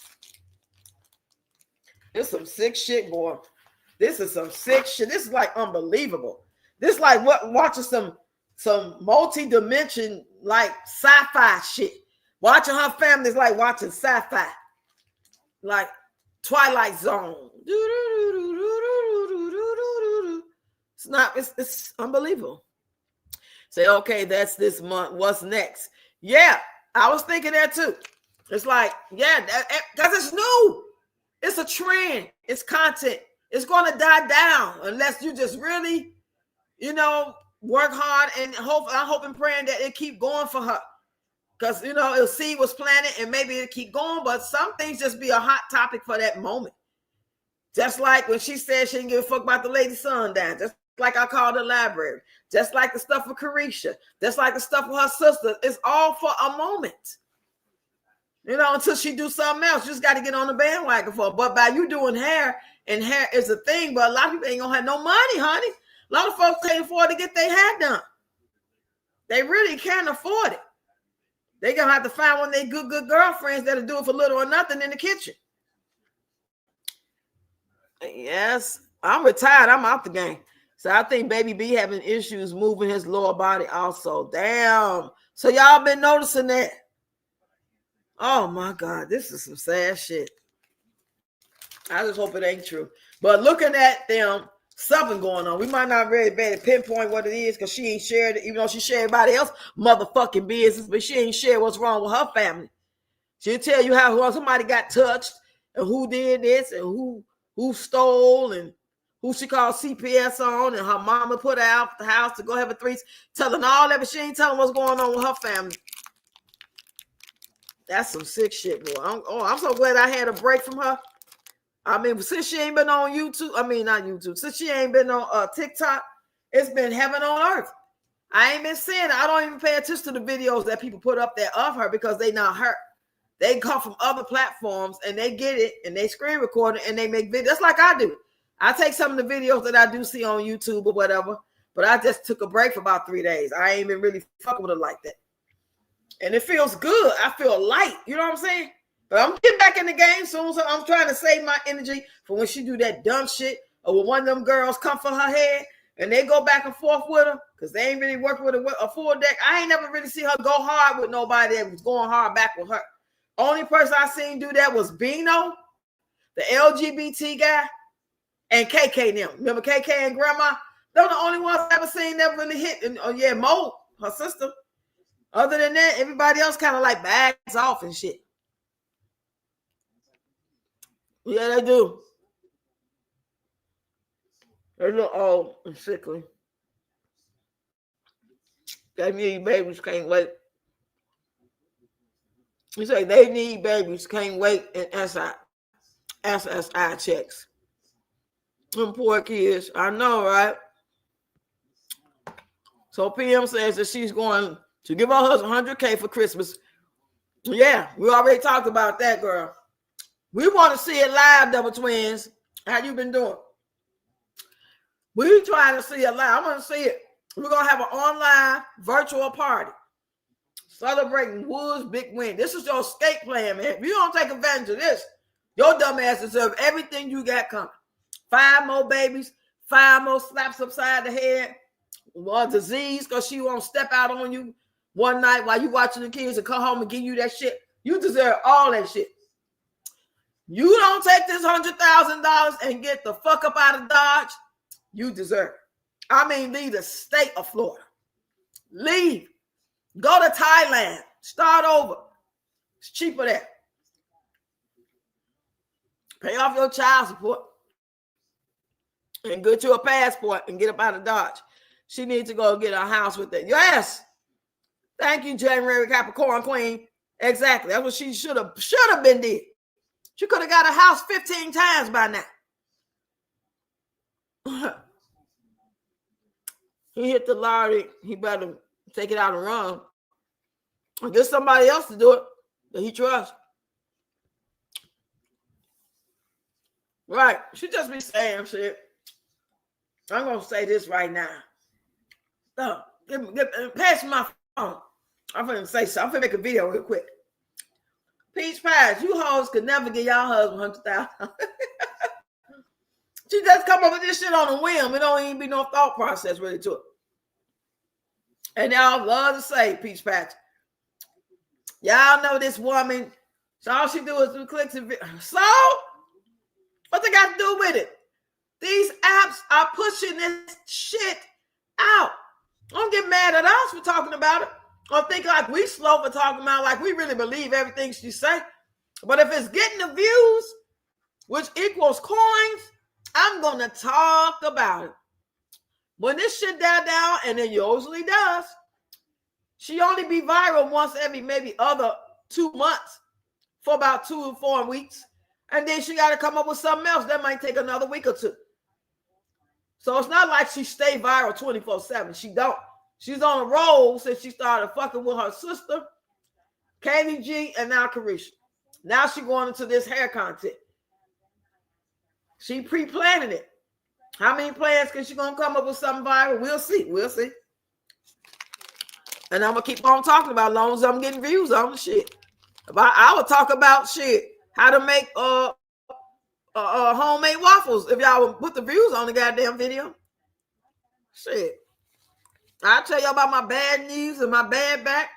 This is some sick shit, boy. This is some sick shit. This is like unbelievable. This is like watching some multi-dimension like sci-fi shit. Watching her family is like watching sci-fi. Like Twilight Zone. It's unbelievable. Say, okay, that's this month. What's next? Yeah, I was thinking that too. It's like, yeah, because it's new. It's a trend. It's content. It's going to die down unless you just really, work hard and hope. I'm hoping, praying that it keep going for her. Because, you know, a seed was planted and maybe it'll keep going, but some things just be a hot topic for that moment. Just like when she said she didn't give a fuck about the lady's son down. Just like I called the library. Just like the stuff with Carisha. Just like the stuff with her sister. It's all for a moment. You know, until she do something else. You just got to get on the bandwagon for it. But by you doing hair, and hair is a thing, but a lot of people ain't going to have no money, honey. A lot of folks can't afford to get their hair done. They really can't afford it. They're going to have to find one of their good girlfriends that'll do it for little or nothing in the kitchen. Yes, I'm retired. I'm out the game. So I think Baby B having issues moving his lower body also. Damn. So y'all been noticing that? Oh, my God. This is some sad shit. I just hope it ain't true. But looking at them, something going on. We might not really be able to pinpoint what it is because she ain't shared it, even though she shared everybody else motherfucking business, but she ain't shared what's wrong with her family. She'll tell you how somebody got touched and who did this and who stole and who she called CPS on and her mama put her out the house to go have a threesome, telling all that, but she ain't telling what's going on with her family. That's some sick shit, boy. I'm so glad I had a break from her. I mean, since she ain't been on YouTube, not YouTube, since she ain't been on TikTok, it's been heaven on earth. I ain't been seeing it. I don't even pay attention to the videos that people put up there of her because they not her. They come from other platforms and they get it and they screen record it and they make videos. That's like I do. I take some of the videos that I do see on YouTube or whatever, but I just took a break for about 3 days. I ain't been really fucking with it like that. And it feels good. I feel light. You know what I'm saying? But I'm getting back in the game soon, so I'm trying to save my energy for when she do that dumb shit or when one of them girls come for her head and they go back and forth with her because they ain't really working with a full deck. I ain't never really see her go hard with nobody that was going hard back with her. Only person I seen do that was Bino, the LGBT guy, and KK them. Remember KK and Grandma? They're the only ones I ever seen that really hit. And Mo, her sister. Other than that, everybody else kind of like bags off and shit. Yeah, they do. They look old and sickly. They need babies, can't wait. You say they need babies, can't wait, and SSI checks. Them poor kids. I know, right? So PM says that she's going to give her husband $100K for Christmas. Yeah, we already talked about that, girl. We want to see it live, Double Twins. How you been doing? We trying to see it live. I want to see it. We're going to have an online virtual party celebrating Wood's big win. This is your escape plan, man. If you don't take advantage of this, your dumb ass deserve everything you got coming. 5 more babies, 5 more slaps upside the head, one disease because she won't step out on you one night while you watching the kids and come home and give you that shit. You deserve all that shit. You don't take this $100,000 and get the fuck up out of Dodge, you deserve it. Leave the state of Florida. Leave. Go to Thailand. Start over. It's cheaper there. Pay off your child support. And get you a passport and get up out of Dodge. She needs to go get a house with it. Yes. Thank you, January Capricorn Queen. Exactly. That's what she should have been did. She could have got a house 15 times by now. He hit the lottery. He better take it out and run. Or get somebody else to do it that he trusts. Right. She just be saying shit. I'm going to say this right now. Pass me my phone. I'm going to say something. I'm going to make a video real quick. Peach Pies, you hoes could never get y'all husband $100,000. She just come up with this shit on a whim. It don't even be no thought process really to it. And y'all love to say, Peach Patch. Y'all know this woman. So all she do is do clicks and videos. So, what they got to do with it? These apps are pushing this shit out. Don't get mad at us for talking about it. Or think like we slow for talking about it, like we really believe everything she say. But if it's getting the views, which equals coins, I'm going to talk about it. When this shit die down, and it usually does, She only be viral once every maybe other 2 months for about 2 or 4 weeks. And then she got to come up with something else. That might take another week or two. So it's not like she stay viral 24/7. She don't. She's on a roll since she started fucking with her sister, Katie G, and now Carisha. Now she going into this hair content. She pre-planning it. How many plans can she gonna come up with something viral? We'll see. We'll see. And I'm gonna keep on talking about as long as I'm getting views on the shit. I would talk about shit. How to make homemade waffles if y'all would put the views on the goddamn video. Shit. I'll tell y'all about my bad knees and my bad back.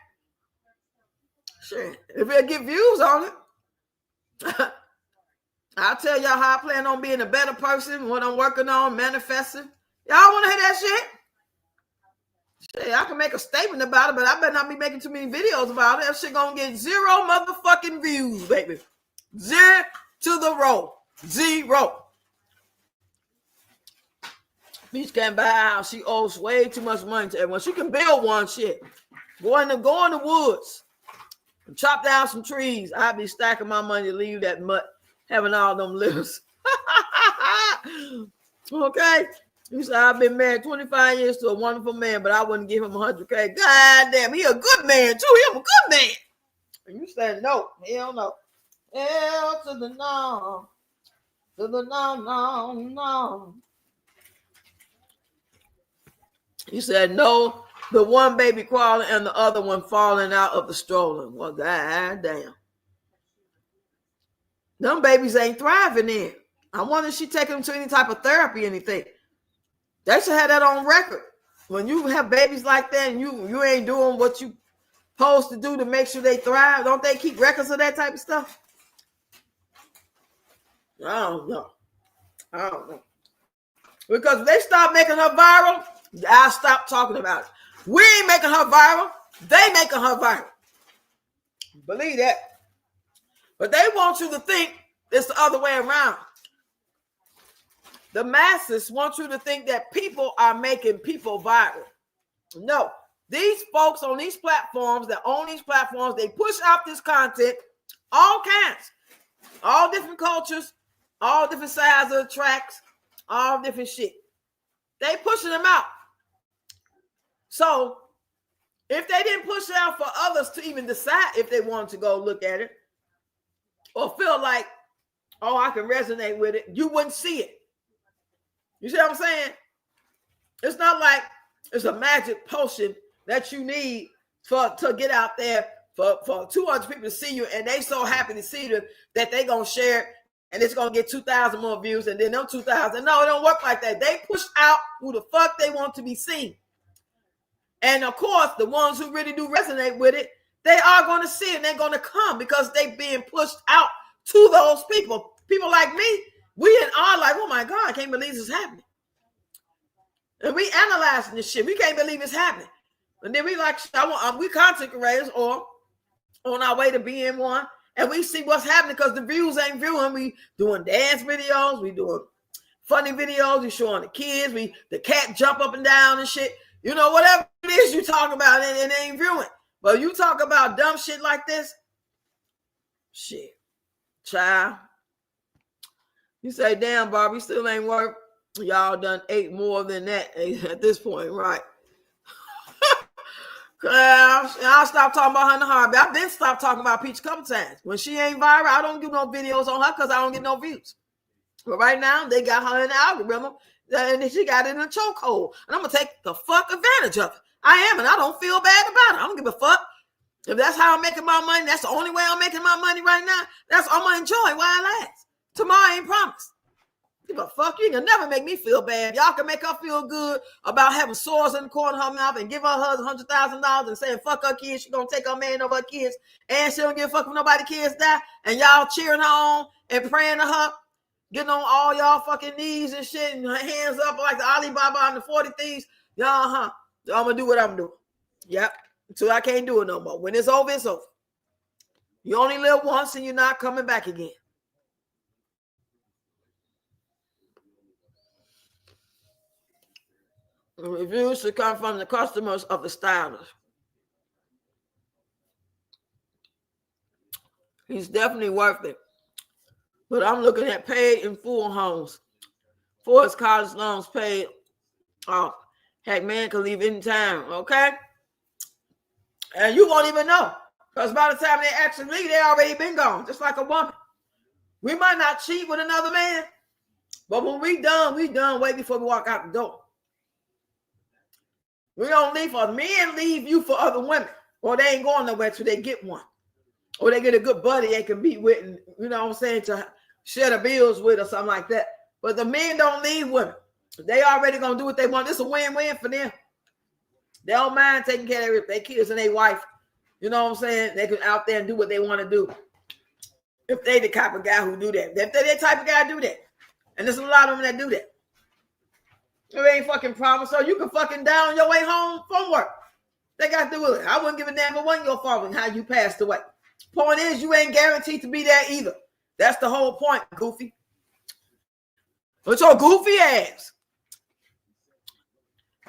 Shit. If it get views on it, I'll tell y'all how I plan on being a better person, what I'm working on, manifesting. Y'all want to hear that shit? Shit, I can make a statement about it, but I better not be making too many videos about it. That shit gonna get 0 motherfucking views, baby. 0 to the row. 0. Bitch can't buy a house. She owes way too much money to everyone. She can build one shit. Go in the woods and chop down some trees. I'll be stacking my money to leave that mutt, having all them lives. Okay. You said I've been married 25 years to a wonderful man, but I wouldn't give him 100K. God damn, he a good man too. He a good man. And you said no. Hell no. Hell to the no. To the no. You said no. The one baby crawling and the other one falling out of the stroller. Well, god damn. Them babies ain't thriving in. I wonder if she taking them to any type of therapy, anything. They should have that on record. When you have babies like that and you ain't doing what you supposed to do to make sure they thrive, don't they keep records of that type of stuff? I don't know. Because if they start making her viral, I'll stop talking about it. We ain't making her viral. They making her viral. Believe that. But they want you to think it's the other way around. The masses want you to think that people are making people viral. No. These folks on these platforms that own these platforms, they push out this content, all kinds, all different cultures, all different sizes of tracks, all different shit. They pushing them out. So if they didn't push it out for others to even decide if they wanted to go look at it or feel like, oh, I can resonate with it, you wouldn't see it. You see what I'm saying? It's not like it's a magic potion that you need to get out there for 200 people to see you, and they so happy to see you that they gonna share it, and it's gonna get 2,000 more views, and then them 2,000. No, it don't work like that. They push out who the fuck they want to be seen. And of course, the ones who really do resonate with it, they are going to see it and they're going to come because they being pushed out to those people. People like me, we in awe like, oh my God, I can't believe this is happening. And we analyzing this shit. We can't believe it's happening. And then we like, we content creators or on our way to being one. And we see what's happening because the views ain't viewing. We doing dance videos. We doing funny videos. We showing the kids. The cat jump up and down and shit. You know, whatever it is you talk about, and it ain't viewing. But you talk about dumb shit like this, shit, child. You say, damn, Barbie, still ain't work. Y'all done 8 more than that at this point, right? I'll stop talking about her in the heartbeat. I've been stopped talking about Peach a couple times. When she ain't viral, I don't do no videos on her because I don't get no views. But right now, they got her in the algorithm. And she got it in a chokehold. And I'm going to take the fuck advantage of it. I am, and I don't feel bad about it. I don't give a fuck. If that's how I'm making my money, that's the only way I'm making my money right now. I'm going to enjoy while it lasts. Tomorrow ain't promised. Give a fuck. You can never make me feel bad. Y'all can make her feel good about having sores in the corner of her mouth and give her $100,000 and saying fuck her kids. She going to take her man over her kids. And she don't give a fuck if nobody kids die. And y'all cheering her on and praying to her. Getting on all y'all fucking knees and shit and hands up like the Alibaba and the 40 Thieves. I'm going to do what I'm doing. Yep. Until I can't do it no more. When it's over, it's over. You only live once and you're not coming back again. Reviews should come from the customers of the stylist. He's definitely worth it. But I'm looking at paid in full homes. For his college loans paid off. Heck, man can leave anytime, okay? And you won't even know. Because by the time they actually leave, they already been gone. Just like a woman. We might not cheat with another man, but when we done way before we walk out the door. We don't leave for men, leave you for other women. Or they ain't going nowhere till they get one. Or they get a good buddy they can be with, and you know what I'm saying, to share the bills with or something like that. But the men don't leave women. They already gonna do what they want. This is a win-win for them. They don't mind taking care of their kids and their wife. You know what I'm saying? They can out there and do what they want to do. If they the type of guy who do that. If they the type of guy who do that. And there's a lot of them that do that. It ain't fucking problem. So you can fucking die on your way home from work. They got to do with it. I wouldn't give a damn if it wasn't your fault and how you passed away. Point is, you ain't guaranteed to be there either. That's the whole point, goofy. But your goofy ass.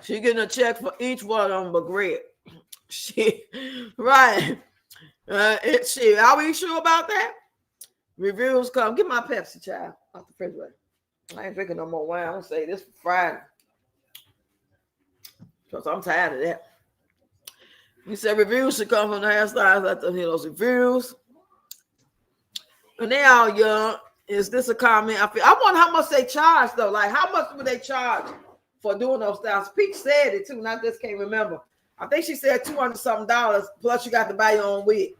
She getting a check for each one of them but Greg. Shit. Right. Shit. Are we sure about that? Reviews come. Get my Pepsi, child, off the refrigerator. I ain't drinking no more wine. I'm gonna say this for Friday. Because I'm tired of that. He said reviews should come from the hairstyles. Let them hear those reviews. And they all young. Is this a comment? I wonder how much they charge though. Like how much would they charge for doing those styles? Peach said it too, and I just can't remember. I think she said $200-something plus you got to buy your own wig.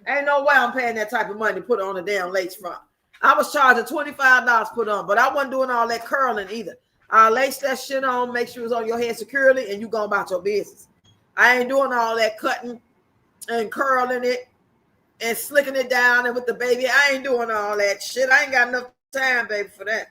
Ain't no way I'm paying that type of money to put on a damn lace front. I was charging $25 put on, but I wasn't doing all that curling either. I lace that shit on, make sure it's on your head securely, and you go about your business. I ain't doing all that cutting and curling it and slicking it down and with the baby. I ain't doing all that shit. I ain't got enough time, baby, for that.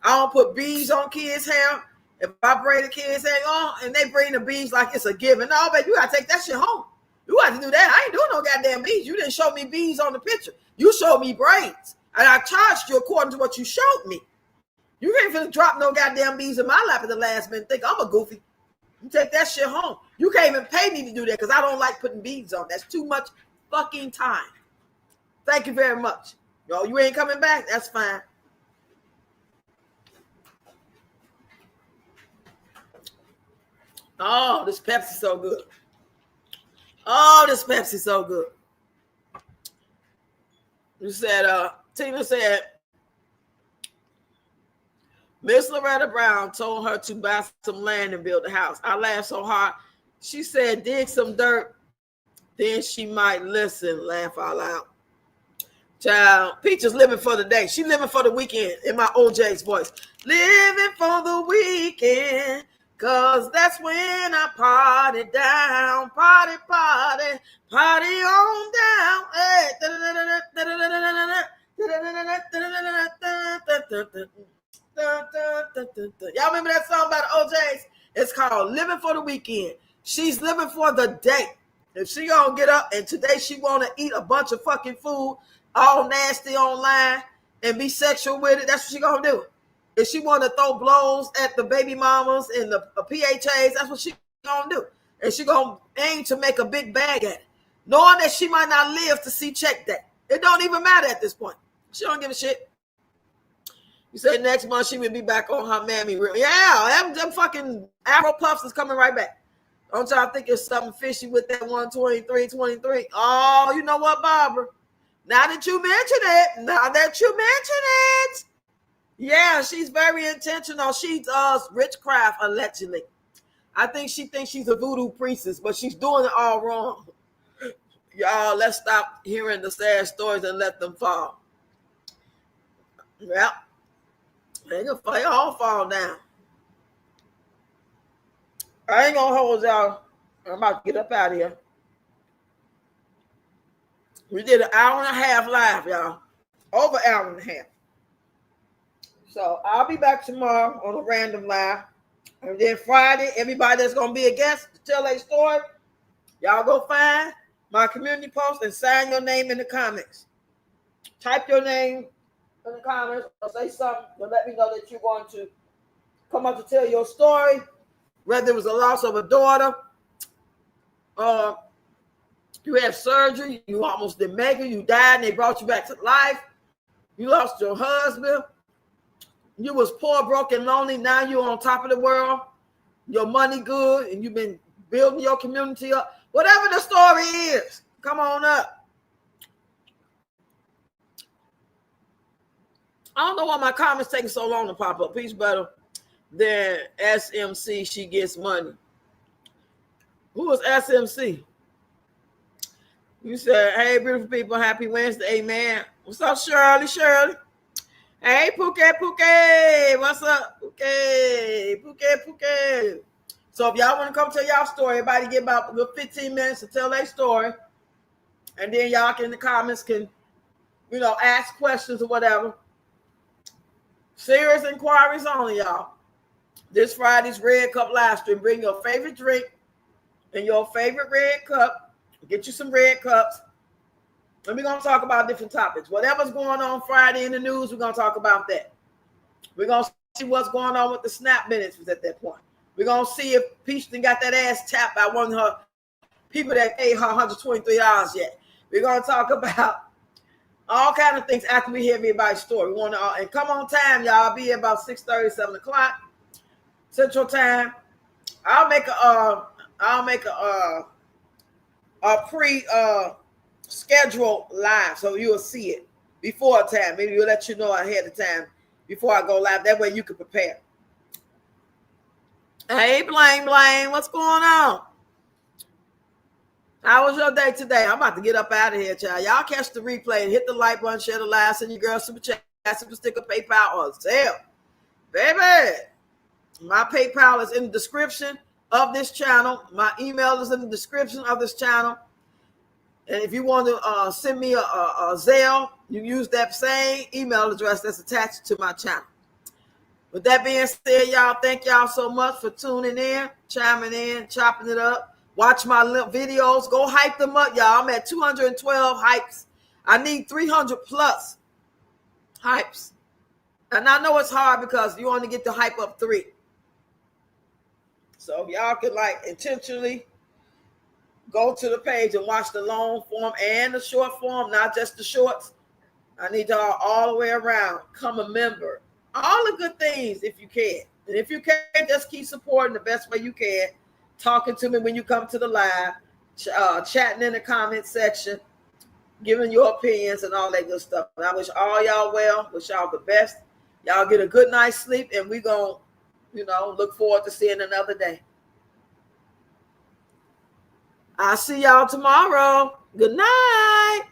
I don't put beads on kids' hair. If I braid the kids' hair on and they bring the beads like it's a given, no, baby, you gotta take that shit home. You got to do that. I ain't doing no goddamn beads. You didn't show me beads on the picture. You showed me braids. And I charged you according to what you showed me. You ain't finna drop no goddamn beads in my lap at the last minute. Think I'm a goofy. You take that shit home. You can't even pay me to do that because I don't like putting beads on. That's too much fucking time. Thank you very much. Yo, you ain't coming back? That's fine. Oh, this Pepsi so good. Oh, this Pepsi so good. You said, Tina said, Miss Loretta Brown told her to buy some land and build a house. I laughed so hard. She said, dig some dirt, then she might listen. Laugh out loud. Child, Peach is living for the day. She living for the weekend in my OJ's voice. Living for the weekend, cause that's when I party down. Party, party, party on down. Hey. Y'all remember that song by the OJ's? It's called Living for the Weekend. She's living for the day. If she gonna get up and today she wanna eat a bunch of fucking food, all nasty online, and be sexual with it, that's what she gonna do. If she wanna throw blows at the baby mamas and the PHAs, that's what she gonna do. And she gonna aim to make a big bag at it, knowing that she might not live to see check that. It don't even matter at this point. She don't give a shit. You said next month she would be back on her mammy reel. Yeah, them fucking Arrow Puffs is coming right back. Don't y'all think it's something fishy with that 123.23? Oh, you know what, Barbara? Now that you mention it, yeah, she's very intentional. She does witchcraft, allegedly. I think she thinks she's a voodoo priestess, but she's doing it all wrong. Y'all, let's stop hearing the sad stories and let them fall. Yep. They all fall down. I ain't gonna hold y'all. I'm about to get up out of here. We did an hour and a half live, y'all. Over an hour and a half. So I'll be back tomorrow on a random live. And then Friday, everybody that's gonna be a guest to tell their story, y'all go find my community post and sign your name in the comments. Type your name in the comments or say something to let me know that you're going to come up to tell your story, whether it was a loss of a daughter or You had surgery. You almost didn't make it. You died and they brought you back to life. You lost your husband. You was poor, broke, and lonely. Now you're on top of the world. Your money good, and you've been building your community up. Whatever the story is, come on up. I don't know why my comments taking so long to pop up. Peace better than SMC. She gets money. Who is SMC? You said, hey, beautiful people, happy Wednesday, amen. What's up, Shirley? Shirley. Hey, Pookie. What's up, Pookie? So if y'all want to come tell y'all story, everybody get about 15 minutes to tell their story. And then y'all can in the comments can, ask questions or whatever. Serious inquiries only, y'all. This Friday's Red Cup live stream. Bring your favorite drink and your favorite red cup. Get you some red cups. And we're going to talk about different topics. Whatever's going on Friday in the news, we're going to talk about that. We're going to see what's going on with the snap minutes at that point. We're going to see if Peachton got that ass tapped by one of her people that paid her $123 yet. We're going to talk about all kind of things after we hear everybody's story. We want to, and come on time, y'all. I'll be here about 6:30, 7 o'clock Central Time. I'll make a pre-schedule live so you'll see it before time. Maybe we'll let you know ahead of time before I go live. That way you can prepare. Hey, Blaine, what's going on? How was your day today? I'm about to get up out of here, child. Y'all catch the replay and hit the like button, share the live, send your girl super chat, super sticker, PayPal, or Zelle. Baby, my PayPal is in the description of this channel. My email is in the description of this channel. And if you want to send me a Zelle, you use that same email address that's attached to my channel. With that being said, y'all, thank y'all so much for tuning in, chiming in, chopping it up. Watch my videos. Go hype them up, y'all. I'm at 212 hypes. I need 300 plus hypes. And I know it's hard because you only get to hype up 3. So if y'all could intentionally go to the page and watch the long form and the short form, not just the shorts. I need y'all all the way around. Come a member. All the good things if you can. And if you can't, just keep supporting the best way you can. Talking to me when you come to the live. Chatting in the comment section. Giving your opinions and all that good stuff. And I wish all y'all well. Wish y'all the best. Y'all get a good night's sleep. And we're going to, look forward to seeing another day. I'll see y'all tomorrow. Good night.